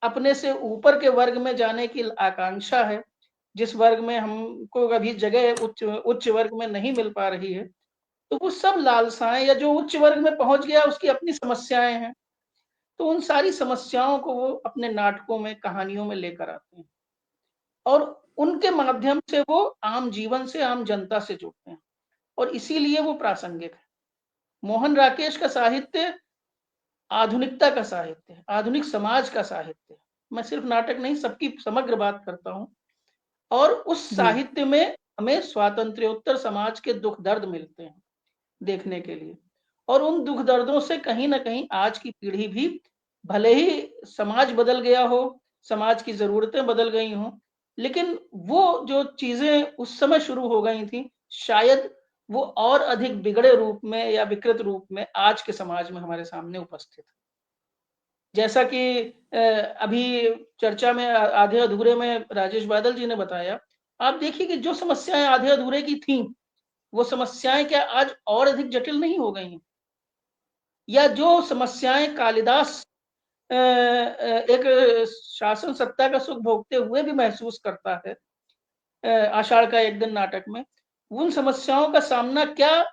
अपने से ऊपर के वर्ग में जाने की आकांक्षा है, जिस वर्ग में हमको कभी जगह उच्च वर्ग में नहीं मिल पा रही है। तो वो सब लालसाएं, या जो उच्च वर्ग में पहुंच गया उसकी अपनी समस्याएं हैं, तो उन सारी समस्याओं को वो अपने नाटकों में, कहानियों में लेकर आते हैं और उनके माध्यम से वो आम जीवन से, आम जनता से जुड़ते हैं और इसीलिए वो प्रासंगिक है। मोहन राकेश का साहित्य आधुनिकता का साहित्य है, आधुनिक समाज का साहित्य है। मैं सिर्फ नाटक नहीं, सबकी समग्र बात करता हूं। और उस साहित्य में हमें स्वातंत्र्योत्तर समाज के दुख दर्द मिलते हैं देखने के लिए, और उन दुख दर्दों से कहीं ना कहीं आज की पीढ़ी भी, भले ही समाज बदल गया हो, समाज की जरूरतें बदल गई हों, लेकिन वो जो चीजें उस समय शुरू हो गई थी, शायद वो और अधिक बिगड़े रूप में या विकृत रूप में आज के समाज में हमारे सामने उपस्थित है। जैसा कि अभी चर्चा में आधे अधूरे में राजेश बादल जी ने बताया, आप देखिए कि जो समस्याएं आधे अधूरे की थीं, वो समस्याएं क्या आज और अधिक जटिल नहीं हो गई हैं? या जो समस्याएं कालिदास एक शासन सत्ता का सुख भोगते हुए भी महसूस करता है आषाढ़ का एक दिन नाटक में, उन समस्याओं का सामना क्या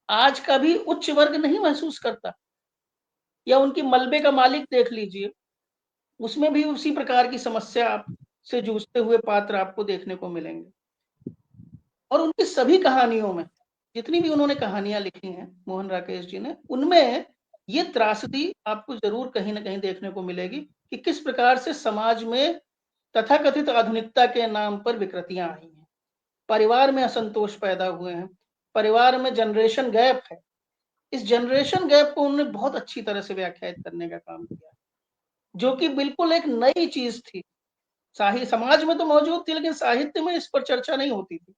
आज का भी उच्च वर्ग नहीं महसूस करता? या उनकी मलबे का मालिक देख लीजिए, उसमें भी उसी प्रकार की समस्या से जूझते हुए पात्र आपको देखने को मिलेंगे। और उनकी सभी कहानियों में, जितनी भी उन्होंने कहानियां लिखी हैं मोहन राकेश जी ने, उनमें ये त्रासदी आपको जरूर कहीं ना कहीं देखने को मिलेगी कि किस प्रकार से समाज में तथाकथित आधुनिकता के नाम पर विकृतियां आई हैं, परिवार में असंतोष पैदा हुए हैं, परिवार में जनरेशन गैप है। इस जनरेशन गैप को उन्होंने बहुत अच्छी तरह से व्याख्यायित करने का काम किया, जो कि बिल्कुल एक नई चीज थी। समाज में तो मौजूद थी, लेकिन साहित्य में इस पर चर्चा नहीं होती थी।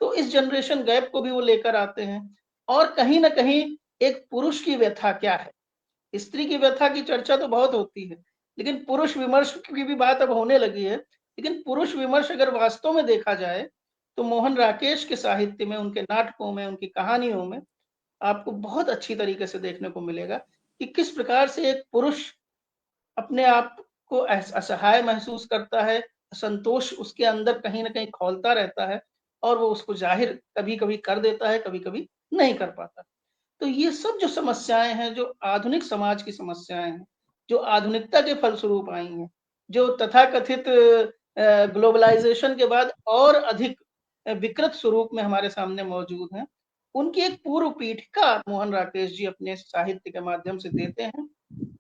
तो इस जनरेशन गैप को भी वो लेकर आते हैं। और कहीं ना कहीं एक पुरुष की व्यथा क्या है, स्त्री की व्यथा की चर्चा तो बहुत होती है, लेकिन पुरुष विमर्श की भी बात अब होने लगी है। लेकिन पुरुष विमर्श अगर वास्तव में देखा जाए तो मोहन राकेश के साहित्य में, उनके नाटकों में, उनकी कहानियों में आपको बहुत अच्छी तरीके से देखने को मिलेगा कि किस प्रकार से एक पुरुष अपने आप को असहाय महसूस करता है, संतोष उसके अंदर कहीं ना कहीं खौलता रहता है और वो उसको जाहिर कभी कभी कर देता है, कभी कभी नहीं कर पाता। तो ये सब जो समस्याएं हैं, जो आधुनिक समाज की समस्याएं हैं, जो आधुनिकता के फलस्वरूप आई हैं, जो तथाकथित ग्लोबलाइजेशन के बाद और अधिक विकृत स्वरूप में हमारे सामने मौजूद हैं, उनकी एक पूर्व पीठिका मोहन राकेश जी अपने साहित्य के माध्यम से देते हैं।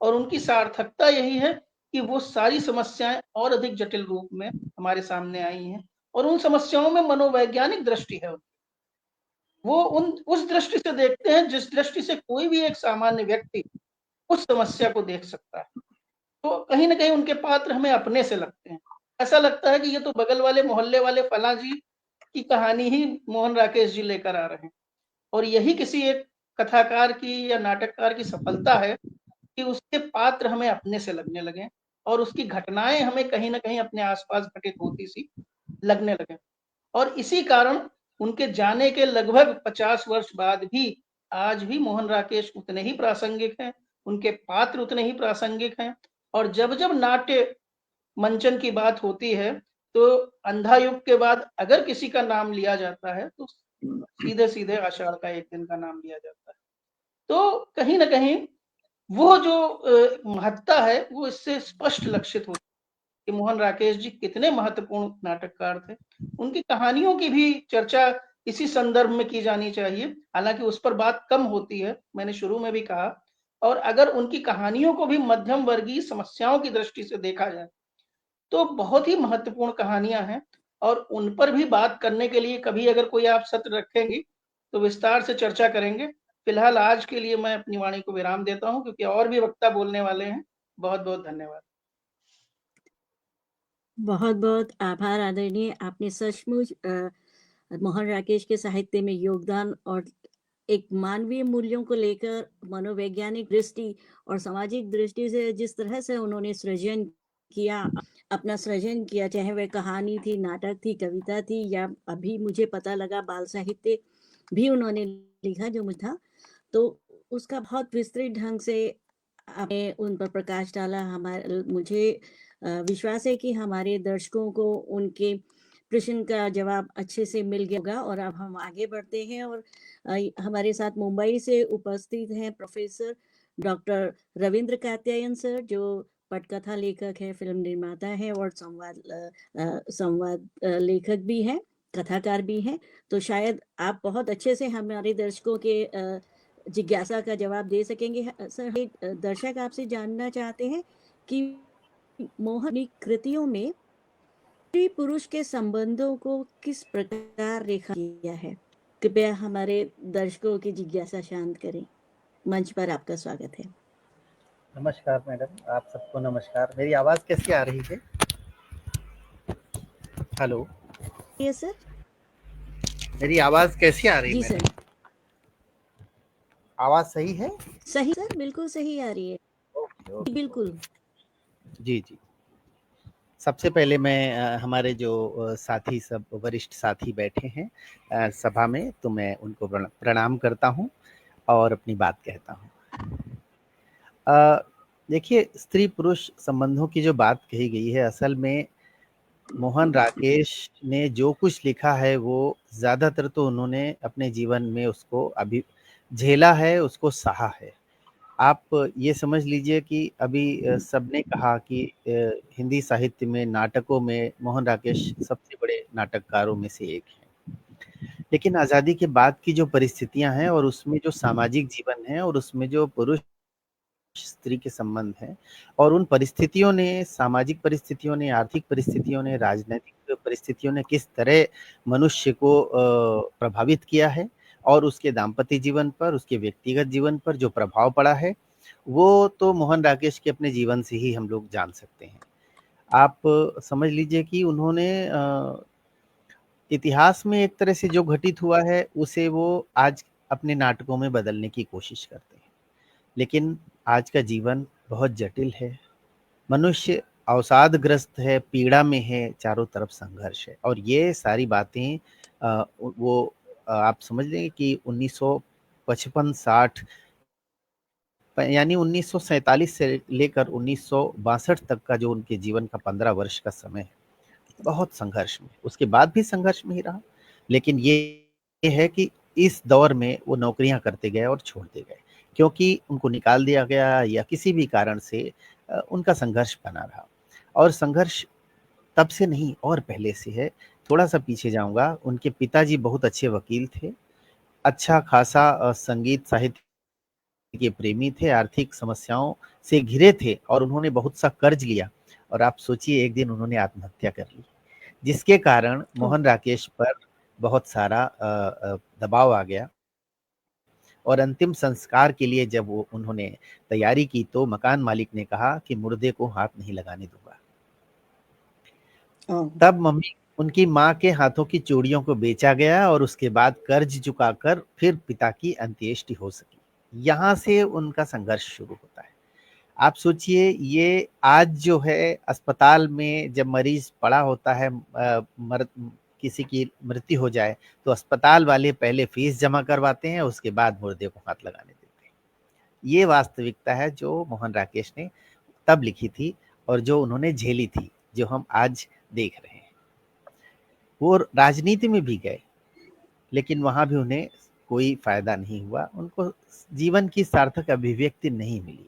और उनकी सार्थकता यही है कि वो सारी समस्याएं और अधिक जटिल रूप में हमारे सामने आई हैं और उन समस्याओं में मनोवैज्ञानिक दृष्टि है। वो उस दृष्टि से देखते हैं जिस दृष्टि से कोई भी एक सामान्य व्यक्ति उस समस्या को देख सकता है। तो कहीं ना कहीं उनके पात्र हमें अपने से लगते हैं। ऐसा लगता है कि ये तो बगल वाले मोहल्ले वाले फला जी की कहानी ही मोहन राकेश जी लेकर आ रहे हैं। और यही किसी एक कथाकार की या नाटककार की सफलता है कि उसके पात्र हमें अपने से लगने लगे और उसकी घटनाएं हमें कहीं ना कहीं अपने आसपास घटित होती सी लगने लगे। और इसी कारण उनके जाने के लगभग 50 वर्ष बाद भी आज भी मोहन राकेश उतने ही प्रासंगिक हैं, उनके पात्र उतने ही प्रासंगिक हैं। और जब जब नाट्य मंचन की बात होती है तो अंधा युग के बाद अगर किसी का नाम लिया जाता है तो सीधे सीधे आषाढ़ का एक दिन का नाम लिया जाता है। तो कहीं न कहीं वो जो महत्ता है वो इससे स्पष्ट लक्षित होती है कि मोहन राकेश जी कितने महत्वपूर्ण नाटककार थे। उनकी कहानियों की भी चर्चा इसी संदर्भ में की जानी चाहिए, हालाँकि उस पर बात कम होती है, मैंने शुरू में भी कहा। और अगर उनकी कहानियों को भी मध्यम वर्गीय समस्याओं की दृष्टि से देखा जाए, तो बहुत ही महत्वपूर्ण कहानियाँ हैं और उन पर भी बात करने के लिए कभी अगर कोई आप सत्र रखेंगी, तो विस्तार से चर्चा करेंगे। फिलहाल आज के लिए मैं अपनी वाणी को विराम देता हूँ क्योंकि और भी वक्ता बोलने वाले हैं। बहुत-बहुत धन्यवाद। बहुत-बहुत आभार आदरणीय, आपने सचमुच मोहन राकेश के साहित्य में योगदान और एक मानवीय मूल्यों को लेकर मनोवैज्ञानिक दृष्टि और सामाजिक दृष्टि से जिस तरह से उन्होंने सृजन किया, अपना सृजन किया, चाहे वह कहानी थी, नाटक थी, कविता थी या अभी मुझे पता लगा बाल साहित्य भी उन्होंने लिखा जो मुझे था, तो उसका बहुत विस्तृत ढंग से आपने उन पर प्रकाश डाला। मुझे विश्वास है कि हमारे दर्शकों को उनके प्रश्न का जवाब अच्छे से मिल गया होगा और अब हम आगे बढ़ते हैं और हमारे साथ मुंबई से उपस्थित हैं professor doctor Ravindra Katyayan sir, जो पटकथा लेखक है, फिल्म निर्माता है और संवाद लेखक भी हैं, कथाकार भी हैं। तो शायद आप बहुत अच्छे से हमारे दर्शकों के जिज्ञासा का जवाब दे सकेंगे। सर, दर्शक आपसे जानना चाहते हैं कि मोहन की कृतियों में स्त्री पुरुष के संबंधों को किस प्रकार रेखा किया है। कृपया हमारे दर्शकों की जिज्ञासा शांत करें। मंच पर आपका स्वागत है। नमस्कार मैडम, आप सबको नमस्कार। मेरी आवाज कैसी आ रही है? हेलो, ये सर, मेरी आवाज कैसी आ रही जी है सर, मैडम? आवाज सही है? सही सर, बिल्कुल सही आ रही है। ओके, ओके, बिल्कुल। जी जी। सबसे पहले मैं हमारे जो साथी सब वरिष्ठ साथी बैठे हैं सभा में, तो मैं उनको प्रणाम करता हूं और अपनी बात कहता हूं। देखिए, स्त्री पुरुष संबंधों की जो बात कही गई है, असल में मोहन राकेश ने जो कुछ लिखा है वो ज़्यादातर तो उन्होंने अपने जीवन में उसको अभी झेला है, उसको सहा है। आप ये समझ लीजिए कि अभी सबने कहा कि हिंदी साहित्य में, नाटकों में मोहन राकेश सबसे बड़े नाटककारों में से एक हैं। लेकिन आज़ादी के बाद की जो परिस्थितियां हैं और उसमें जो सामाजिक जीवन है और उसमें जो पुरुष स्त्री के संबंध हैं और उन परिस्थितियों ने, सामाजिक परिस्थितियों ने, आर्थिक परिस्थितियों ने, राजनीतिक परिस्थितियों ने किस तरह मनुष्य को प्रभावित किया है और उसके दाम्पत्य जीवन पर, उसके व्यक्तिगत जीवन पर जो प्रभाव पड़ा है, वो तो मोहन राकेश के अपने जीवन से ही हम लोग जान सकते हैं। आप समझ लीजिए कि उन्होंने इतिहास में एक तरह से जो घटित हुआ है उसे वो आज अपने नाटकों में बदलने की कोशिश करते हैं। लेकिन आज का जीवन बहुत जटिल है, मनुष्य अवसादग्रस्त है, पीड़ा में है, चारों तरफ संघर्ष है और ये सारी बातें आप समझ लेंगे कि 1955-60 यानी 1947 से लेकर 1962 तक का जो उनके जीवन का 15 वर्ष का समय है, बहुत संघर्ष में, उसके बाद भी संघर्ष में ही रहा। लेकिन ये है कि इस दौर में वो नौकरियां करते गए और छोड़ते गए, क्योंकि उनको निकाल दिया गया या किसी भी कारण से उनका संघर्ष बना रहा। और संघर्ष तब से नहीं और पहले से है। थोड़ा सा पीछे जाऊंगा, उनके पिताजी बहुत अच्छे वकील थे, अच्छा खासा संगीत साहित्य के प्रेमी थे, आर्थिक समस्याओं से घिरे थे और उन्होंने बहुत सा कर्ज लिया और आप सोचिए एक दिन उन्होंने आत्महत्या कर ली, जिसके कारण मोहन राकेश पर बहुत सारा दबाव आ गया और अंतिम संस्कार के लिए जब वो उन्होंने तैयारी की तो मकान मालिक ने कहा कि मुर्दे को हाथ नहीं लगाने दूंगा। तब मम्मी, उनकी माँ के हाथों की चूड़ियों को बेचा गया और उसके बाद कर्ज चुकाकर फिर पिता की अंत्येष्टि हो सकी। यहाँ से उनका संघर्ष शुरू होता है। आप सोचिए, ये आज जो है अस्पताल में जब मरीज पड़ा होता है, किसी की मृत्यु हो जाए तो अस्पताल वाले पहले फीस जमा करवाते हैं, उसके बाद मुर्दे को हाथ लगाने देते हैं। ये वास्तविकता है जो मोहन राकेश ने तब लिखी थी और जो उन्होंने झेली थी, जो हम आज देख रहे हैं। वो राजनीति में भी गए, लेकिन वहां भी उन्हें कोई फायदा नहीं हुआ, उनको जीवन की सार्थक अभिव्यक्ति नहीं मिली।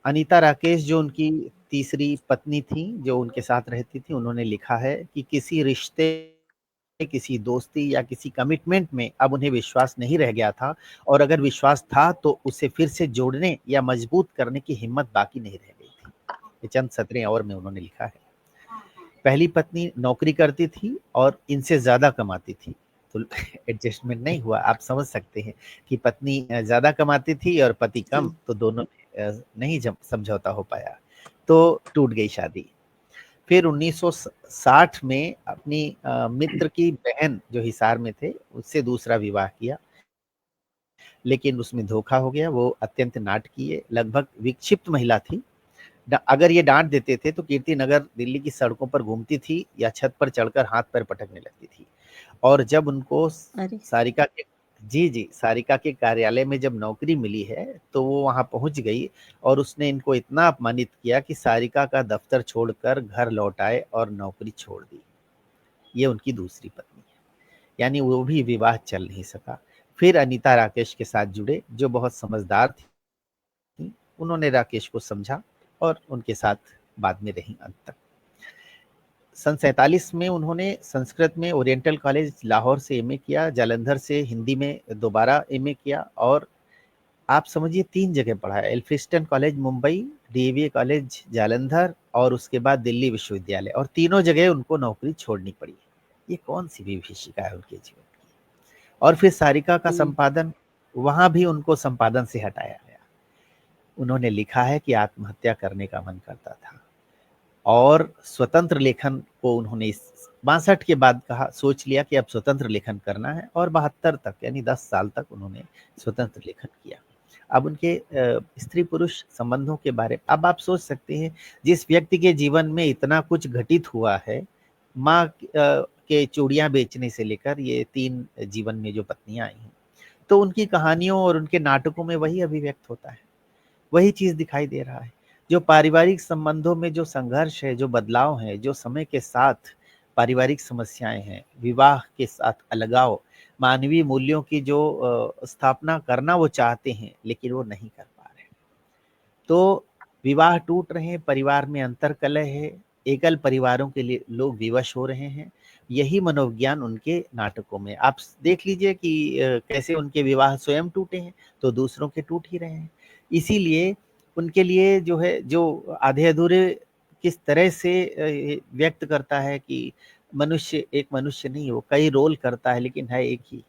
अनीता राकेश जो उनकी तीसरी पत्नी थी, जो उनके साथ रहती थी, उन्होंने लिखा है कि किसी रिश्ते, किसी दोस्ती या किसी कमिटमेंट में अब उन्हें विश्वास नहीं रह गया था, और अगर विश्वास था तो उसे फिर से जोड़ने या मजबूत करने की हिम्मत बाकी नहीं रह गई थी। ये चंद सतरें और में उन्होंने लिखा है। पहली पत्नी नौकरी करती थी और इनसे ज्यादा कमाती थी, तो एडजस्टमेंट नहीं हुआ। आप समझ सकते हैं कि पत्नी ज्यादा कमाती थी और पति कम, तो दोनों में नहीं समझौता हो पाया, तो टूट गई शादी। फिर 1960 में अपनी मित्र की बहन जो हिसार में थे, उससे दूसरा विवाह किया, लेकिन उसमें धोखा हो गया। वो अत्यंत नाटकीय, लगभग विक्षिप्त महिला थी। अगर ये डांट देते थे तो कीर्ति नगर दिल्ली की सड़कों पर घूमती थी या छत पर चढ़कर हाथ पैर पटकने लगती थी। और जब उनको अरे सारिका के सारिका के कार्यालय में जब नौकरी मिली है, तो वो वहां पहुंच गई और उसने इनको इतना अपमानित किया कि सारिका का दफ्तर छोड़कर घर लौट आए और नौकरी छोड़ दी। ये उनकी दूसरी पत्नी है, यानी वो भी विवाह चल नहीं सका। फिर अनीता राकेश के साथ जुड़े, जो बहुत समझदार थी। उन्होंने राकेश को समझा और उनके साथ बाद में रही अंत तक। सन 47 में उन्होंने संस्कृत में ओरिएंटल कॉलेज लाहौर से एमए किया, जालंधर से हिंदी में दोबारा एमए किया, और आप समझिए 3 जगह पढ़ा है। Elphinstone college Mumbai, DAV college Jalandhar, और उसके बाद दिल्ली विश्वविद्यालय, और तीनों जगह उनको नौकरी छोड़नी पड़ी। ये कौन सी विभीषिका है उनके जीवन की। और फिर सारिका का संपादन, वहां भी उनको संपादन से हटाया गया। उन्होंने लिखा है कि आत्महत्या करने का मन करता था, और स्वतंत्र लेखन को उन्होंने 62 के बाद कहा, सोच लिया कि अब स्वतंत्र लेखन करना है, और 72 तक यानी 10 साल तक उन्होंने स्वतंत्र लेखन किया। अब उनके स्त्री पुरुष संबंधों के बारे, अब आप सोच सकते हैं, जिस व्यक्ति के जीवन में इतना कुछ घटित हुआ है, माँ के चूड़ियां बेचने से लेकर ये 3 जीवन में जो पत्नियां आई हैं, तो उनकी कहानियों और उनके नाटकों में वही अभिव्यक्त होता है, वही चीज दिखाई दे रहा है। जो पारिवारिक संबंधों में जो संघर्ष है, जो बदलाव है, जो समय के साथ पारिवारिक समस्याएं हैं, विवाह के साथ अलगाव, मानवीय मूल्यों की जो स्थापना करना वो चाहते हैं, लेकिन वो नहीं कर पा रहे। तो विवाह टूट रहे हैं, परिवार में अंतर्कलह है, एकल परिवारों के लिए लोग विवश हो रहे हैं। यही मनोविज्ञान उनके नाटकों में आप देख लीजिए कि कैसे उनके विवाह स्वयं टूटे हैं, तो दूसरों के टूट ही रहे हैं। इसीलिए उनके लिए जो है, जो आधे अधूरे किस तरह से व्यक्त करता है कि मनुष्य एक मनुष्य नहीं, वो कई रोल करता है, लेकिन है एक ही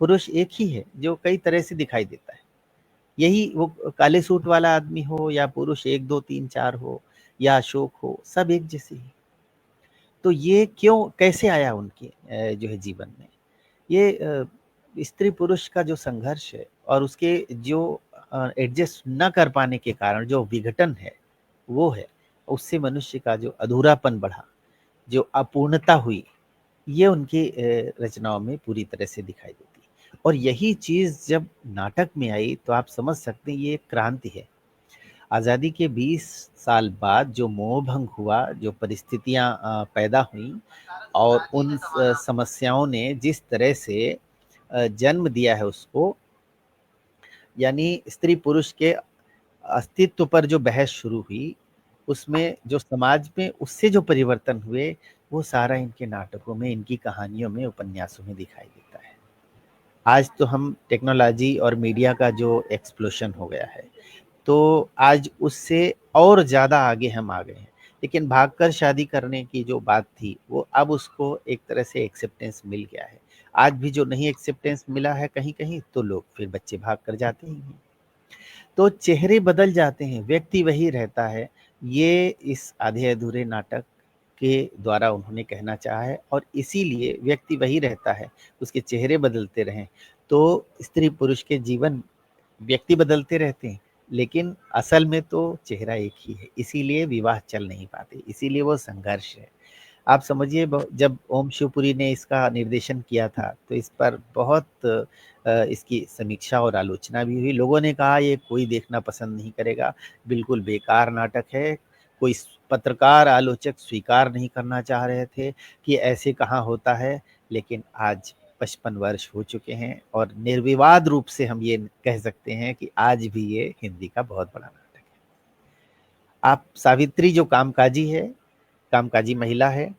पुरुष, एक ही है जो कई तरह से दिखाई देता है। यही वो काले सूट वाला आदमी हो या पुरुष 1 2 3 4 हो या अशोक हो, सब एक जैसे ही। तो ये क्यों, कैसे आया उनके जो है जीवन में ये स्त्री पुरुष का जो संघर्ष है, और उसके जो एडजस्ट न कर पाने के कारण जो विघटन है, वो है उससे मनुष्य का जो अधूरापन बढ़ा, जो अपूर्णता हुई, ये उनकी रचनाओं में पूरी तरह से दिखाई देती है। और यही चीज जब नाटक में आई, तो आप समझ सकते हैं ये एक क्रांति है। आज़ादी के 20 साल बाद जो मोहभंग हुआ, जो परिस्थितियां पैदा हुई, और उन समस्याओं ने जिस तरह से जन्म दिया है उसको, यानी स्त्री पुरुष के अस्तित्व पर जो बहस शुरू हुई, उसमें जो समाज में उससे जो परिवर्तन हुए, वो सारा इनके नाटकों में, इनकी कहानियों में, उपन्यासों में दिखाई देता है। आज तो हम टेक्नोलॉजी और मीडिया का जो एक्सप्लोशन हो गया है, तो आज उससे और ज़्यादा आगे हम आ गए हैं। लेकिन भागकर शादी करने की जो बात थी, वो अब उसको एक तरह से एक्सेप्टेंस मिल गया है। आज भी जो नहीं एक्सेप्टेंस मिला है कहीं-कहीं, तो लोग फिर बच्चे भाग कर जाते ही हैं। तो चेहरे बदल जाते हैं, व्यक्ति वही रहता है। ये इस आधे अधूरे नाटक के द्वारा उन्होंने कहना चाहा है, और इसीलिए व्यक्ति वही रहता है, उसके चेहरे बदलते रहें। तो स्त्री पुरुष के जीवन, व्यक्ति बदलते रहते हैं, लेकिन असल में तो चेहरा एक ही है। इसीलिए विवाह चल नहीं पाते, इसीलिए वो संघर्ष है। आप समझिए, जब ओम शिवपुरी ने इसका निर्देशन किया था, तो इस पर बहुत इसकी समीक्षा और आलोचना भी हुई। लोगों ने कहा ये कोई देखना पसंद नहीं करेगा, बिल्कुल बेकार नाटक है। कोई पत्रकार, आलोचक स्वीकार नहीं करना चाह रहे थे कि ऐसे कहाँ होता है। लेकिन आज 55 वर्ष हो चुके हैं और निर्विवाद रूप से हम ये कह सकते हैं कि आज भी ये हिंदी का बहुत बड़ा नाटक है। आप सावित्री जो कामकाजी महिला है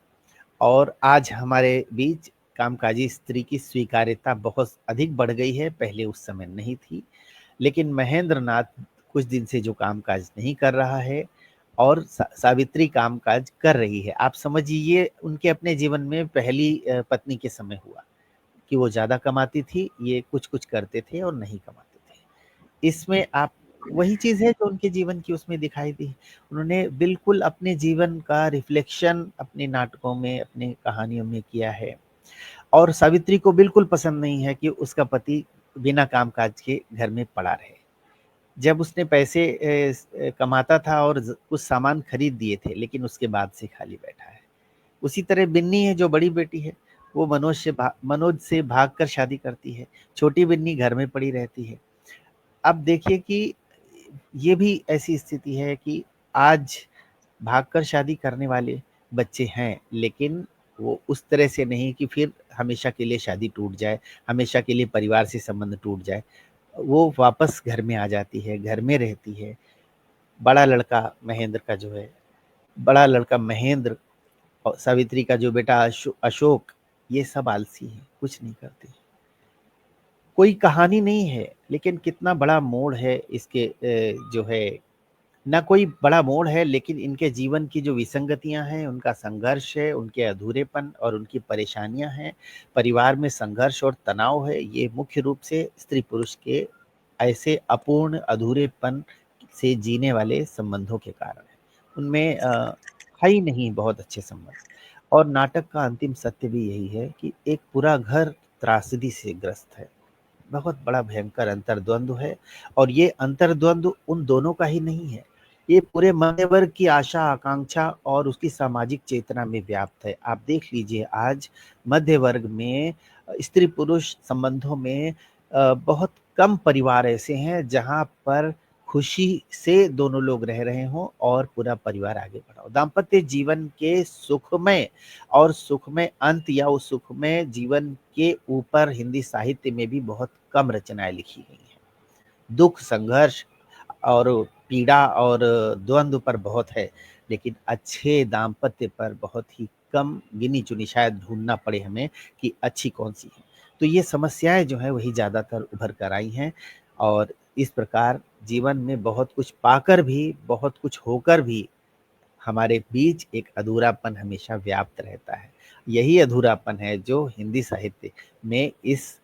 और आज हमारे बीच कामकाजी स्त्री की स्वीकार्यता बहुत अधिक बढ़ गई है, पहले उस समय नहीं थी। लेकिन महेंद्र नाथ कुछ दिन से जो कामकाज नहीं कर रहा है और सावित्री कामकाज कर रही है। आप समझिए ये उनके अपने जीवन में पहली पत्नी के समय हुआ कि वो ज़्यादा कमाती थी, ये कुछ-कुछ करते थे और नहीं कमाते थे। इसमें आप वही चीज़ है जो उनके जीवन की उसमें दिखाई दी। उन्होंने बिल्कुल अपने जीवन का रिफ्लेक्शन अपने नाटकों में, अपने कहानियों में किया है और सावित्री को बिल्कुल पसंद नहीं है कि उसका पति बिना काम-काज के घर में पड़ा रहे। जब उसने पैसे कमाता था और कुछ सामान खरीद दिए थे, लेकिन उसके बाद से खाली बैठा है। उसी तरह बिन्नी है जो बड़ी बेटी है, वो मनोज से भागकर शादी करती है। छोटी बिन्नी घर में पड़ी रहती है। अब देखिए कि ये भी ऐसी स्थिति है कि आज भागकर शादी करने वाले बच्चे हैं, लेकिन वो उस तरह से नहीं कि फिर हमेशा के लिए शादी टूट जाए, हमेशा के लिए परिवार से संबंध टूट जाए। वो वापस घर में आ जाती है, घर में रहती है। बड़ा लड़का महेंद्र और सावित्री का जो बेटा अशोक, ये सब आलसी है, कुछ नहीं करते। कोई कहानी नहीं है, लेकिन कितना बड़ा मोड़ है इसके जो है ना कोई बड़ा मोड़ है, लेकिन इनके जीवन की जो विसंगतियां हैं, उनका संघर्ष है, उनके अधूरेपन और उनकी परेशानियां हैं, परिवार में संघर्ष और तनाव है, ये मुख्य रूप से स्त्री पुरुष के ऐसे अपूर्ण अधूरेपन से जीने वाले संबंधों के कारण है। उनमें है ही नहीं बहुत अच्छे संबंध। और नाटक का अंतिम सत्य भी यही है कि एक पूरा घर त्रासदी से ग्रस्त है। बहुत बड़ा भयंकर अंतर्द्वंद है और ये अंतर्द्वंद उन दोनों का ही नहीं है, ये पूरे मध्य वर्ग की आशा आकांक्षा और उसकी सामाजिक चेतना में व्याप्त है। आप देख लीजिए आज मध्य वर्ग में स्त्री पुरुष संबंधों में बहुत कम परिवार ऐसे हैं जहां पर खुशी से दोनों लोग रह रहे हों और पूरा परिवार आगे बढ़ा हो। दाम्पत्य जीवन के सुखमय अंत या उस सुखमय जीवन के ऊपर हिंदी साहित्य में भी बहुत कम रचनाएं लिखी गई हैं। दुख, संघर्ष और पीड़ा और द्वंद्व पर बहुत है, लेकिन अच्छे दाम्पत्य पर बहुत ही कम, गिनी चुनी, शायद ढूंढना पड़े हमें कि अच्छी कौन सी है। तो ये समस्याएं जो है वही ज्यादातर उभर कर आई हैं और इस प्रकार जीवन में बहुत कुछ पाकर भी, बहुत कुछ होकर भी हमारे बीच एक अधूरापन हमेशा व्याप्त रहता है। यही अधूरापन है जो हिंदी साहित्य में इस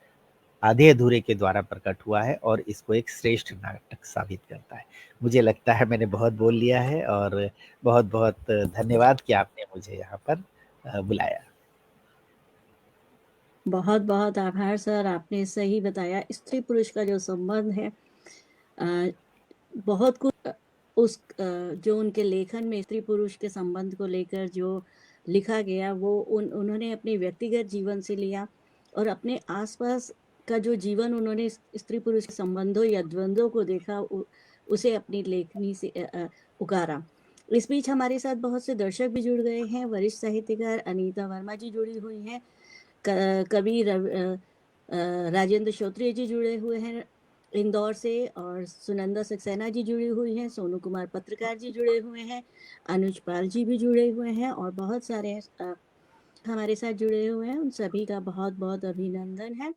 आधे अधूरे के द्वारा प्रकट हुआ है और इसको एक श्रेष्ठ नाटक साबित करता है। मुझे लगता है मैंने बहुत बोल लिया है और बहुत बहुत धन्यवाद कि आपने मुझे यहाँ पर बुलाया। बहुत बहुत आभार सर, आपने सही बताया। स्त्री पुरुष का जो संबंध है, बहुत कुछ जो उनके लेखन में स्त्री पुरुष के संबंध को लेकर जो लिखा गया, वो उन्होंने अपने व्यक्तिगत जीवन से लिया और अपने आसपास का जो जीवन उन्होंने स्त्री पुरुष के संबंधों या द्वंद्वों को देखा, उसे अपनी लेखनी से उकारा। इस बीच हमारे साथ बहुत से दर्शक भी जुड़ गए हैं। वरिष्ठ साहित्यकार अनीता वर्मा जी जुड़ी हुई हैं, कवि राजेंद्र श्रोत्रिय जी जुड़े हुए हैं इंदौर से, और सुनंदा सक्सेना जी जुड़ी हुई हैं, सोनू कुमार पत्रकार जी जुड़े हुए हैं, अनुज पाल जी भी जुड़े हुए हैं और बहुत सारे हमारे साथ जुड़े हुए हैं। उन सभी का बहुत बहुत अभिनंदन है।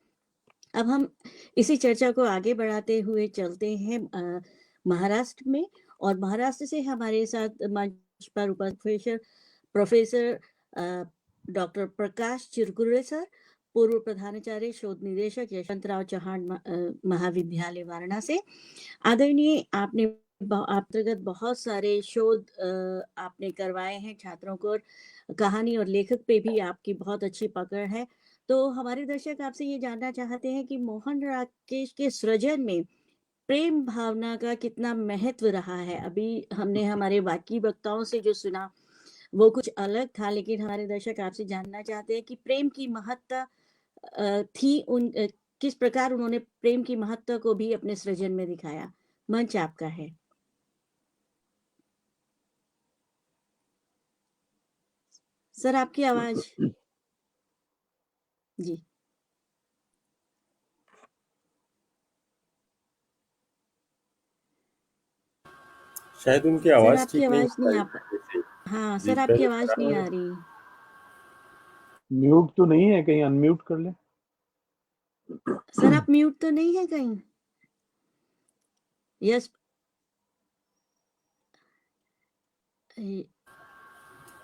अब हम इसी चर्चा को आगे बढ़ाते हुए चलते हैं महाराष्ट्र में, और महाराष्ट्र से हमारे साथ मंच पर उपस्थित प्रोफेसर डॉक्टर प्रकाश चिरकुरे सर, पूर्व प्रधानाचार्य शोध निदेशक यशवंतराव चौहान महाविद्यालय वाराणसी। आदरणीय, आपने अंतर्गत बहुत सारे शोध आपने करवाए हैं छात्रों को, कहानी और लेखक पे भी आपकी बहुत अच्छी पकड़ है। तो हमारे दर्शक आपसे ये जानना चाहते हैं कि मोहन राकेश के सृजन में प्रेम भावना का कितना महत्व रहा है। अभी हमने हमारे बाकी वक्ताओं से जो सुना वो कुछ अलग था, लेकिन हमारे दर्शक आपसे जानना चाहते हैं कि प्रेम की महत्ता थी किस प्रकार उन्होंने प्रेम की महत्ता को भी अपने सृजन में दिखाया। मंच आपका है। सर, आपकी आवाज। जी। शायद उनकी सर आवाज आपकी ठीक नहीं आवाज नहीं आ आ रही जैसे। हाँ जी, सर आपकी पहले आवाज बता नहीं रहा आ हूँ। रही। म्यूट तो नहीं है, कहीं अनम्यूट कर ले। सर आप म्यूट तो नहीं है कहीं? यस।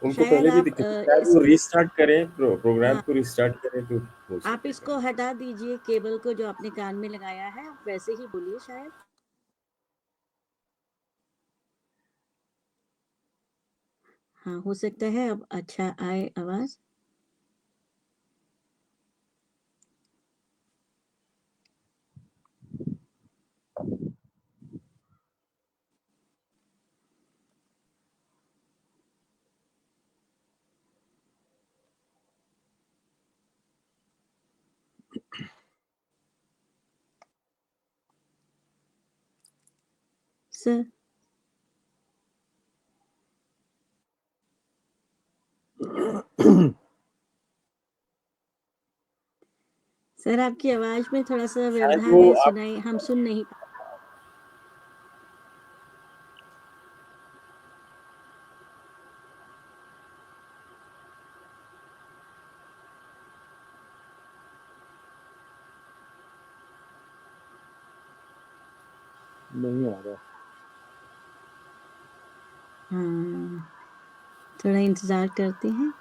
उनको शायद पहले भी आप दिक्कत थी, शायद वो रीस्टार्ट करें, प्रोग्राम हाँ को रीस्टार्ट करें तो हो आप सकेगा। इसको हटा दीजिए, केबल को जो आपने कान में लगाया है, आप वैसे ही बोलिए शायद। हाँ हो सकता है अब अच्छा आए आवाज। सर सर आपकी आवाज में थोड़ा सा शायद व्यवधान वो है, आप सुनाई हम सुन नहीं पा। नहीं आ रहा। हाँ थोड़ा इंतजार करते हैं।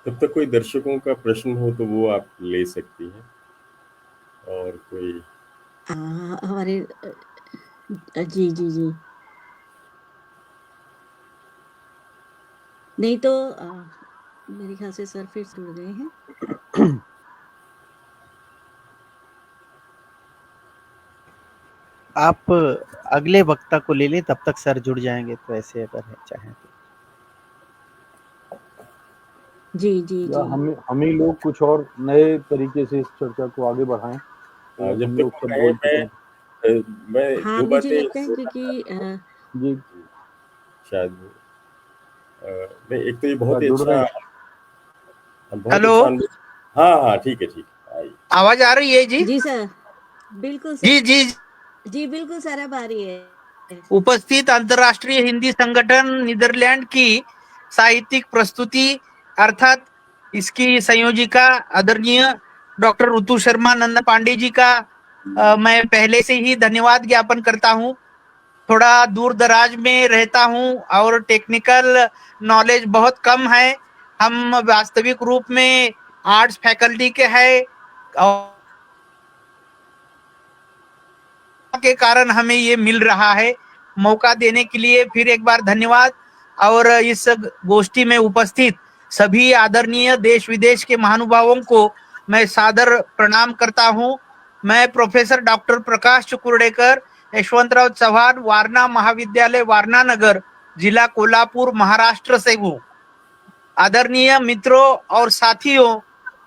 तब तक कोई दर्शकों का प्रश्न हो तो वो आप ले सकती हैं, और कोई हमारे जी जी जी नहीं तो मेरे ख्याल से सर फिर जुड़ गए हैं। आप अगले वक्ता को ले लें, तब तक सर जुड़ जाएंगे, तो ऐसे अगर है चाहें तो। जी जी या जी हम ही लोग कुछ और नए तरीके से इस चर्चा को आगे बढ़ाएं, तो जब हम तक लोग वो सब कहें, बोल चुके हैं। मैं हाँ 2 मुझे बातें लगता है जोड़ना क्योंकि चाहता हूँ। जी, शायद नहीं, एक तो ये क्या जुड़ रहे हैं? बहुत हेलो, अच्छा अनुभव। हाँ, हाँ, ठीक है, ठीक है, आइए। आवाज आ रही है जी? जी सर बिल्कुल जी सर। जी। जी बिल्कुल सर अब आ रही है। उपस्थित अंतर्राष्ट्रीय हिंदी संगठन नीदरलैंड की साहित्यिक प्रस्तुति अर्थात इसकी संयोजिका आदरणीय डॉक्टर ऋतु शर्मा नंदन पांडे जी का मैं पहले से ही धन्यवाद ज्ञापन करता हूं। थोड़ा दूर दराज में रहता हूं और टेक्निकल नॉलेज बहुत कम है। हम वास्तविक रूप में आर्ट्स फैकल्टी के हैं और के कारण हमें ये मिल रहा है। मौका देने के लिए फिर एक बार धन्यवाद। और इस गोष्ठी में उपस्थित सभी आदरणीय देश विदेश के महानुभावों को मैं सादर प्रणाम करता हूं। मैं प्रोफेसर डॉक्टर प्रकाश चुकुर्डेकर, यशवंतराव चव्हाण, वारणा महाविद्यालय, वारणा नगर, जिला कोल्हापुर, महाराष्ट्र से हूँ। आदरणीय मित्रों और साथियों,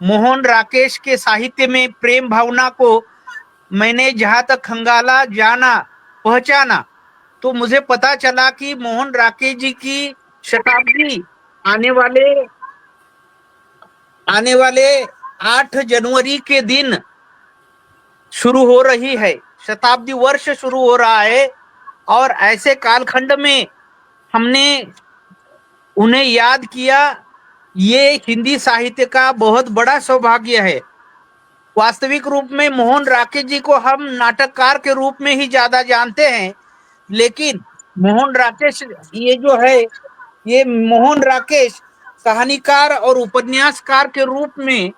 मोहन राकेश के साहित्य में प्रेम भावना को मैंने जहां तक खंगाला, जाना, पहचाना, तो मुझे पता चला कि मोहन राकेश जी की शताब्दी आने वाले 8 जनवरी के दिन शुरू हो रही है। शताब्दी वर्ष शुरू हो रहा है और ऐसे कालखंड में हमने उन्हें याद किया, ये हिंदी साहित्य का बहुत बड़ा सौभाग्य है। वास्तविक रूप में मोहन राकेश जी को हम नाटककार के रूप में ही ज्यादा जानते हैं, लेकिन मोहन राकेश ये मोहन राकेश कहानीकार और उपन्यासकार के रूप में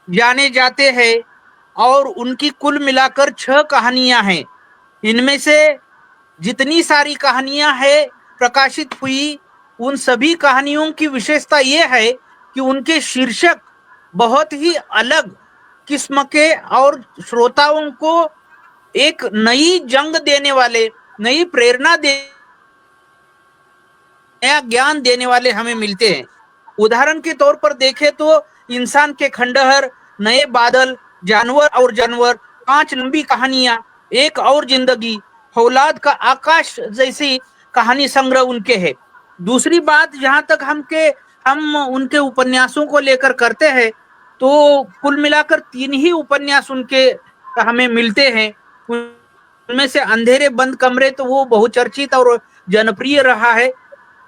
जाने जाते हैं और उनकी कुल मिलाकर 6 कहानियां हैं। इनमें से जितनी सारी कहानियां हैं प्रकाशित हुई, उन सभी कहानियों की विशेषता ये है कि उनके शीर्षक बहुत ही अलग किस्म के और श्रोताओं को एक नई जंग देने वाले, नई प्रेरणा नया ज्ञान देने वाले हमें मिलते हैं। उदाहरण के तौर पर देखें तो इंसान के खंडहर, नए बादल, जानवर और जानवर, 5 लंबी कहानियां, एक और जिंदगी, फौलाद का आकाश जैसी कहानी संग्रह उनके हैं। दूसरी बात, जहां तक हम उनके उपन्यासों को लेकर करते हैं, तो कुल मिलाकर 3 ही उपन्यास उनके हमें मिलते हैं। उनमें से अंधेरे बंद कमरे तो वो बहुचर्चित और जनप्रिय रहा है।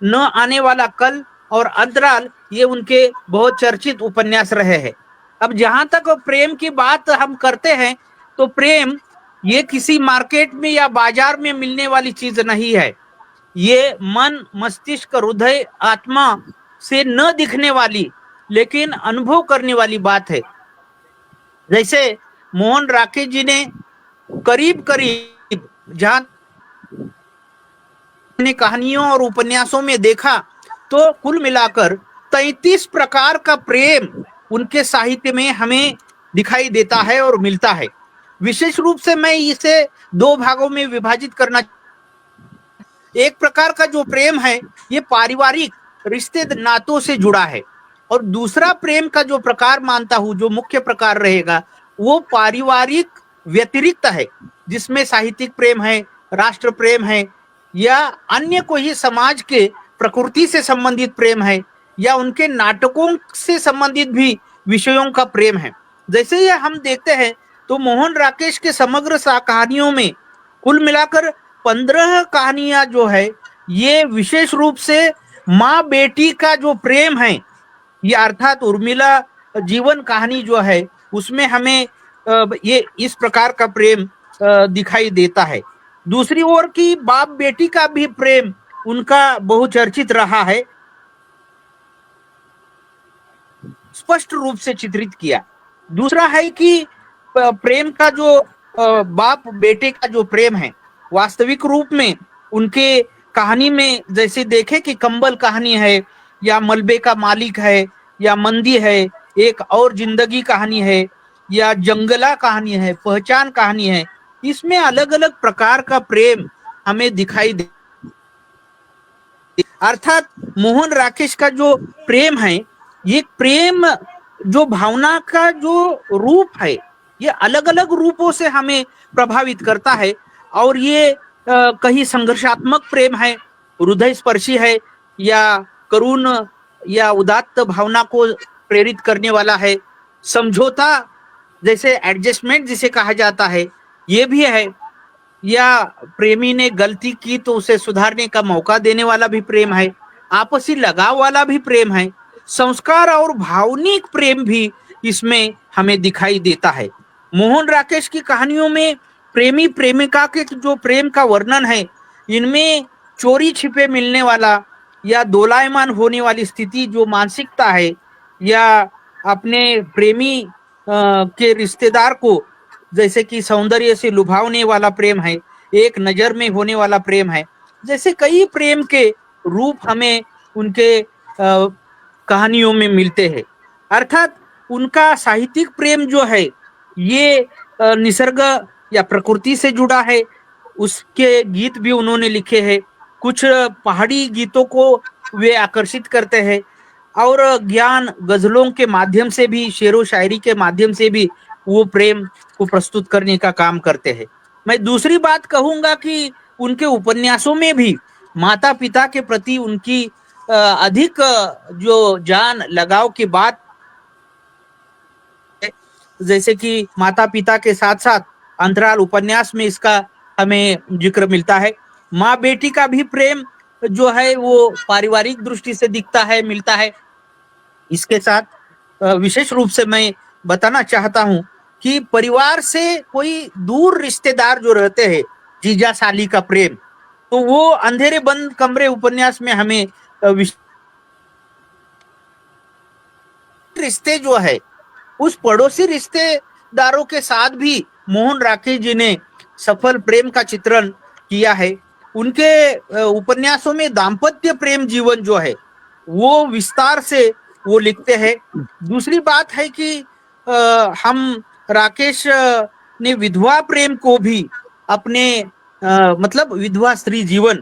न आने वाला कल और अंतराल ये उनके बहुत चर्चित उपन्यास रहे हैं। अब जहां तक प्रेम की बात हम करते हैं, तो प्रेम ये किसी मार्केट में या बाजार में मिलने वाली चीज नहीं है। ये मन, मस्तिष्क, हृदय, आत्मा से न दिखने वाली लेकिन अनुभव करने वाली बात है। जैसे मोहन राकेश जी ने करीब करीब जहां ने कहानियों और उपन्यासों में देखा, तो कुल मिलाकर 33 प्रकार का प्रेम उनके साहित्य में हमें दिखाई देता है और मिलता है। विशेष रूप से मैं इसे 2 भागों में विभाजित करना। एक प्रकार का जो प्रेम है ये पारिवारिक रिश्ते नातों से जुड़ा है, और दूसरा प्रेम का जो प्रकार मानता हूं, जो मुख्य प्रकार रहेगा, वो पारिवारिक व्यतिरिक्त है, जिसमें साहित्यिक प्रेम है, राष्ट्र प्रेम है, या अन्य कोई समाज के प्रकृति से संबंधित प्रेम है, या उनके नाटकों से संबंधित भी विषयों का प्रेम है। जैसे ये हम देखते हैं तो मोहन राकेश के समग्र कहानियों में कुल मिलाकर 15 कहानियां जो है, ये विशेष रूप से माँ बेटी का जो प्रेम है, ये अर्थात उर्मिला जीवन कहानी जो है, उसमें हमें ये इस प्रकार का प्रेम दिखाई देता है। दूसरी ओर की बाप बेटी का भी प्रेम उनका बहुचर्चित रहा है, स्पष्ट रूप से चित्रित किया। दूसरा है कि प्रेम का जो बाप बेटे का जो प्रेम है, वास्तविक रूप में उनके कहानी में जैसे देखे कि कंबल कहानी है, या मलबे का मालिक है, या मंदी है, एक और जिंदगी कहानी है, या जंगला कहानी है, पहचान कहानी है, इसमें अलग अलग प्रकार का प्रेम हमें दिखाई दे। अर्थात मोहन राकेश का जो प्रेम है, ये प्रेम जो भावना का जो रूप है, ये अलग अलग रूपों से हमें प्रभावित करता है। और ये कहीं संघर्षात्मक प्रेम है, हृदय स्पर्शी है, या करुण या उदात्त भावना को प्रेरित करने वाला है, समझौता जैसे एडजस्टमेंट जिसे कहा जाता है, ये भी है, या प्रेमी ने गलती की तो उसे सुधारने का मौका देने वाला भी प्रेम है, आपसी लगाव वाला भी प्रेम है, संस्कार और भावनिक प्रेम भी इसमें हमें दिखाई देता है। मोहन राकेश की कहानियों में प्रेमी प्रेमिका के जो प्रेम का वर्णन है, इनमें चोरी छिपे मिलने वाला या दोलायमान होने वाली स्थिति जो मानसिकता है, या अपने प्रेमी के रिश्तेदार को जैसे कि सौंदर्य से लुभावने वाला प्रेम है, एक नजर में होने वाला प्रेम है, जैसे कई प्रेम के रूप हमें उनके कहानियों में मिलते हैं। अर्थात उनका साहित्यिक प्रेम जो है, ये निसर्ग या प्रकृति से जुड़ा है। उसके गीत भी उन्होंने लिखे हैं, कुछ पहाड़ी गीतों को वे आकर्षित करते हैं, और ज्ञान गजलों के माध्यम से भी, शेरो शायरी के माध्यम से भी वो प्रेम को प्रस्तुत करने का काम करते हैं। मैं दूसरी बात कहूंगा कि उनके उपन्यासों में भी माता पिता के प्रति उनकी अधिक जो जान लगाव की बात, जैसे कि माता पिता के साथ साथ अंतराल उपन्यास में इसका हमें जिक्र मिलता है। माँ बेटी का भी प्रेम जो है वो पारिवारिक दृष्टि से दिखता है, मिलता है। इसके साथ विशेष रूप से मैं बताना चाहता हूं कि परिवार से कोई दूर रिश्तेदार जो रहते हैं, जीजा साली का प्रेम, तो वो अंधेरे बंद कमरे उपन्यास में हमें रिश्ते जो है, उस पड़ोसी रिश्तेदारों के साथ भी मोहन राकेश जी ने सफल प्रेम का चित्रण किया है। उनके उपन्यासों में दाम्पत्य प्रेम जीवन जो है वो विस्तार से वो लिखते हैं। दूसरी बात है कि हम राकेश ने विधवा प्रेम को भी अपने मतलब विधवा स्त्री जीवन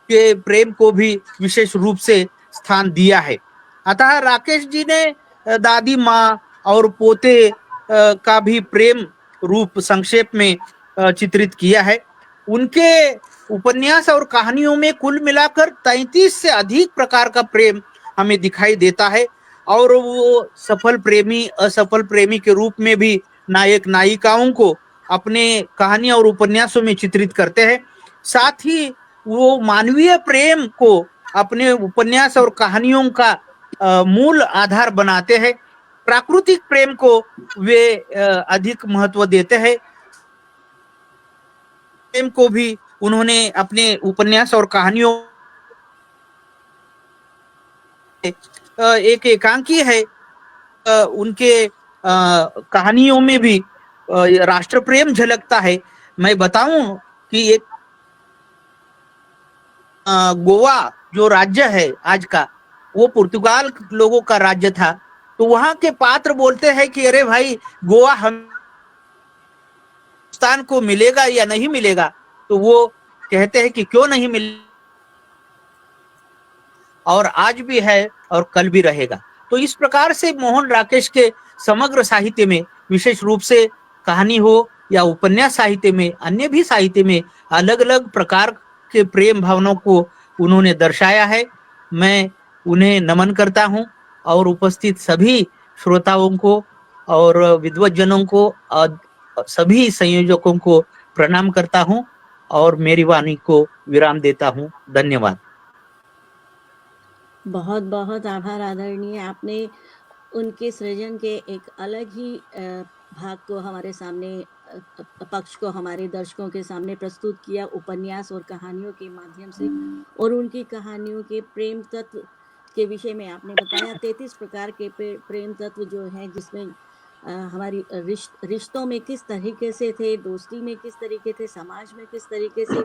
के प्रेम को भी विशेष रूप से स्थान दिया है। अतः राकेश जी ने दादी माँ और पोते का भी प्रेम रूप संक्षेप में चित्रित किया है। उनके उपन्यास और कहानियों में कुल मिलाकर 33 से अधिक प्रकार का प्रेम हमें दिखाई देता है और वो सफल प्रेमी असफल प्रेमी के रूप में भी नायक नायिकाओं को अपने कहानी और उपन्यासों में चित्रित करते हैं। साथ ही वो मानवीय प्रेम को अपने उपन्यास और कहानियों का मूल आधार बनाते हैं। प्राकृतिक प्रेम को वे अधिक महत्व देते हैं। प्रेम को भी उन्होंने अपने उपन्यास और कहानियों एक एकांकी है उनके कहानियों में भी राष्ट्र प्रेम झलकता है। मैं बताऊं कि एक गोवा जो राज्य है आज का, वो पुर्तगाल लोगों का राज्य था। तो वहां के पात्र बोलते हैं कि अरे भाई, गोवा हिंदुस्तान को मिलेगा या नहीं मिलेगा? तो वो कहते हैं कि क्यों नहीं मिले, और आज भी है और कल भी रहेगा। तो इस प्रकार से मोहन राकेश के समग्र साहित्य में, विशेष रूप से कहानी हो या उपन्यास साहित्य में, अन्य भी साहित्य में अलग अलग प्रकार के प्रेम भावनाओं को उन्होंने दर्शाया है। मैं उन्हें नमन करता हूं और उपस्थित सभी श्रोताओं को और विद्वज्जनों को और सभी संयोजकों को प्रणाम करता हूं और मेरी वाणी को विराम देता हूं। धन्यवाद। बहुत बहुत आभार आदरणीय, आपने उनके सृजन के एक अलग ही भाग को हमारे सामने, पक्ष को हमारे दर्शकों के सामने प्रस्तुत किया उपन्यास और कहानियों के माध्यम से, और उनकी कहानियों के प्रेम तत्व के विषय में आपने बताया। 33 प्रकार के प्रेम तत्व जो हैं, जिसमें हमारी रिश्तों में किस तरीके से थे, दोस्ती में किस तरीके थे, समाज में किस तरीके से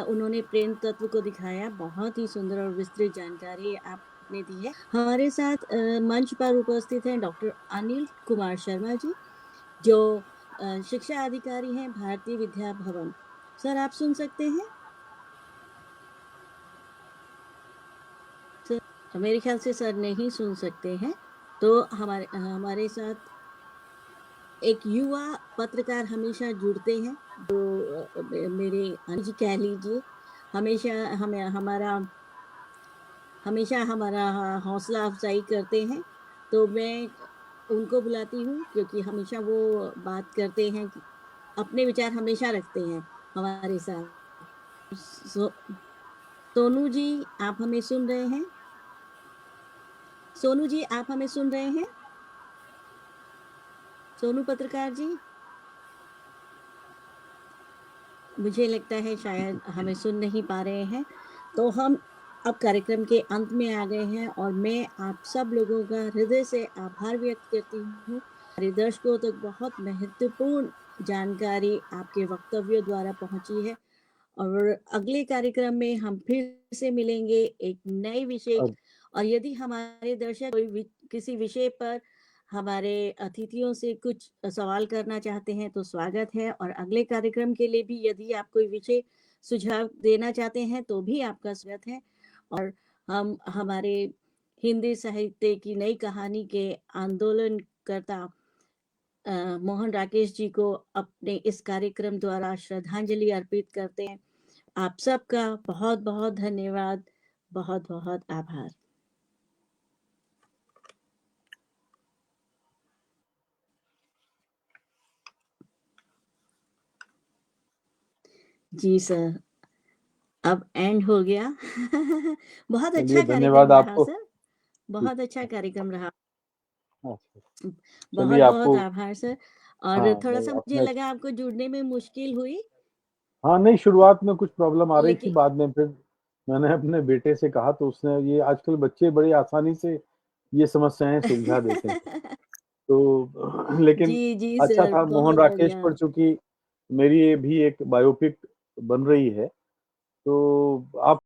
उन्होंने प्रेम तत्व को दिखाया। बहुत ही सुंदर और विस्तृत जानकारी आपने दी है। हमारे साथ मंच पर उपस्थित हैं डॉक्टर अनिल कुमार शर्मा जी, जो शिक्षा अधिकारी हैं भारतीय विद्या भवन। सर, आप सुन सकते हैं? सर, मेरे ख्याल से सर नहीं सुन सकते हैं। तो हमारे साथ एक युवा पत्रकार हमेशा जुड़ते हैं, जो मेरे जी कह लीजिए, हमेशा हमारा हौसला अफजाई करते हैं। तो मैं उनको बुलाती हूँ, क्योंकि हमेशा वो बात करते हैं, अपने विचार हमेशा रखते हैं हमारे साथ। सोनू जी, आप हमें सुन रहे हैं? सोनू जी, आप हमें सुन रहे हैं? सोनू पत्रकार जी, मुझे लगता है शायद हमें सुन नहीं पा रहे हैं। तो हम अब कार्यक्रम के अंत में आ गए हैं, और मैं आप सब लोगों का हृदय से आभार व्यक्त करती हूँ। हमारे दर्शकों तक बहुत महत्वपूर्ण जानकारी आपके वक्तव्यों द्वारा पहुँची है, और अगले कार्यक्रम में हम फिर से मिलेंगे एक नए विषय। और यदि हमारे दर्शक कोई किसी विषय पर हमारे अतिथियों से कुछ सवाल करना चाहते हैं तो स्वागत है, और अगले कार्यक्रम के लिए भी यदि आप कोई विषय सुझाव देना चाहते हैं तो भी आपका स्वागत है। और हम हमारे हिंदी साहित्य की नई कहानी के आंदोलनकर्ता मोहन राकेश जी को अपने इस कार्यक्रम द्वारा श्रद्धांजलि अर्पित करते हैं। आप सबका बहुत बहुत धन्यवाद, बहुत बहुत आभार। जी सर, अब एंड हो गया। बहुत अच्छा धन्यवाद कार्यक्रम रहा आपको सर, बहुत अच्छा कार्यक्रम रहा। चलिए, बहुत आपको बहुत आभार सर। और हाँ, थोड़ा सा मुझे अपने लगा आपको जुड़ने में मुश्किल हुई, हाँ नहीं, शुरुआत में कुछ प्रॉब्लम आ रही थी, लेकिन बाद में फिर मैंने अपने बेटे से कहा तो उसने, ये आजकल बच्चे बड़ी आसानी से ये समस्याएं सुलझा देते हैं। तो लेकिन जी जी अच्छा सर, था, मोहन बहुत राकेश बढ़िया। पर चूंकि मेरी ये भी एक बायोपिक बन रही है, तो आप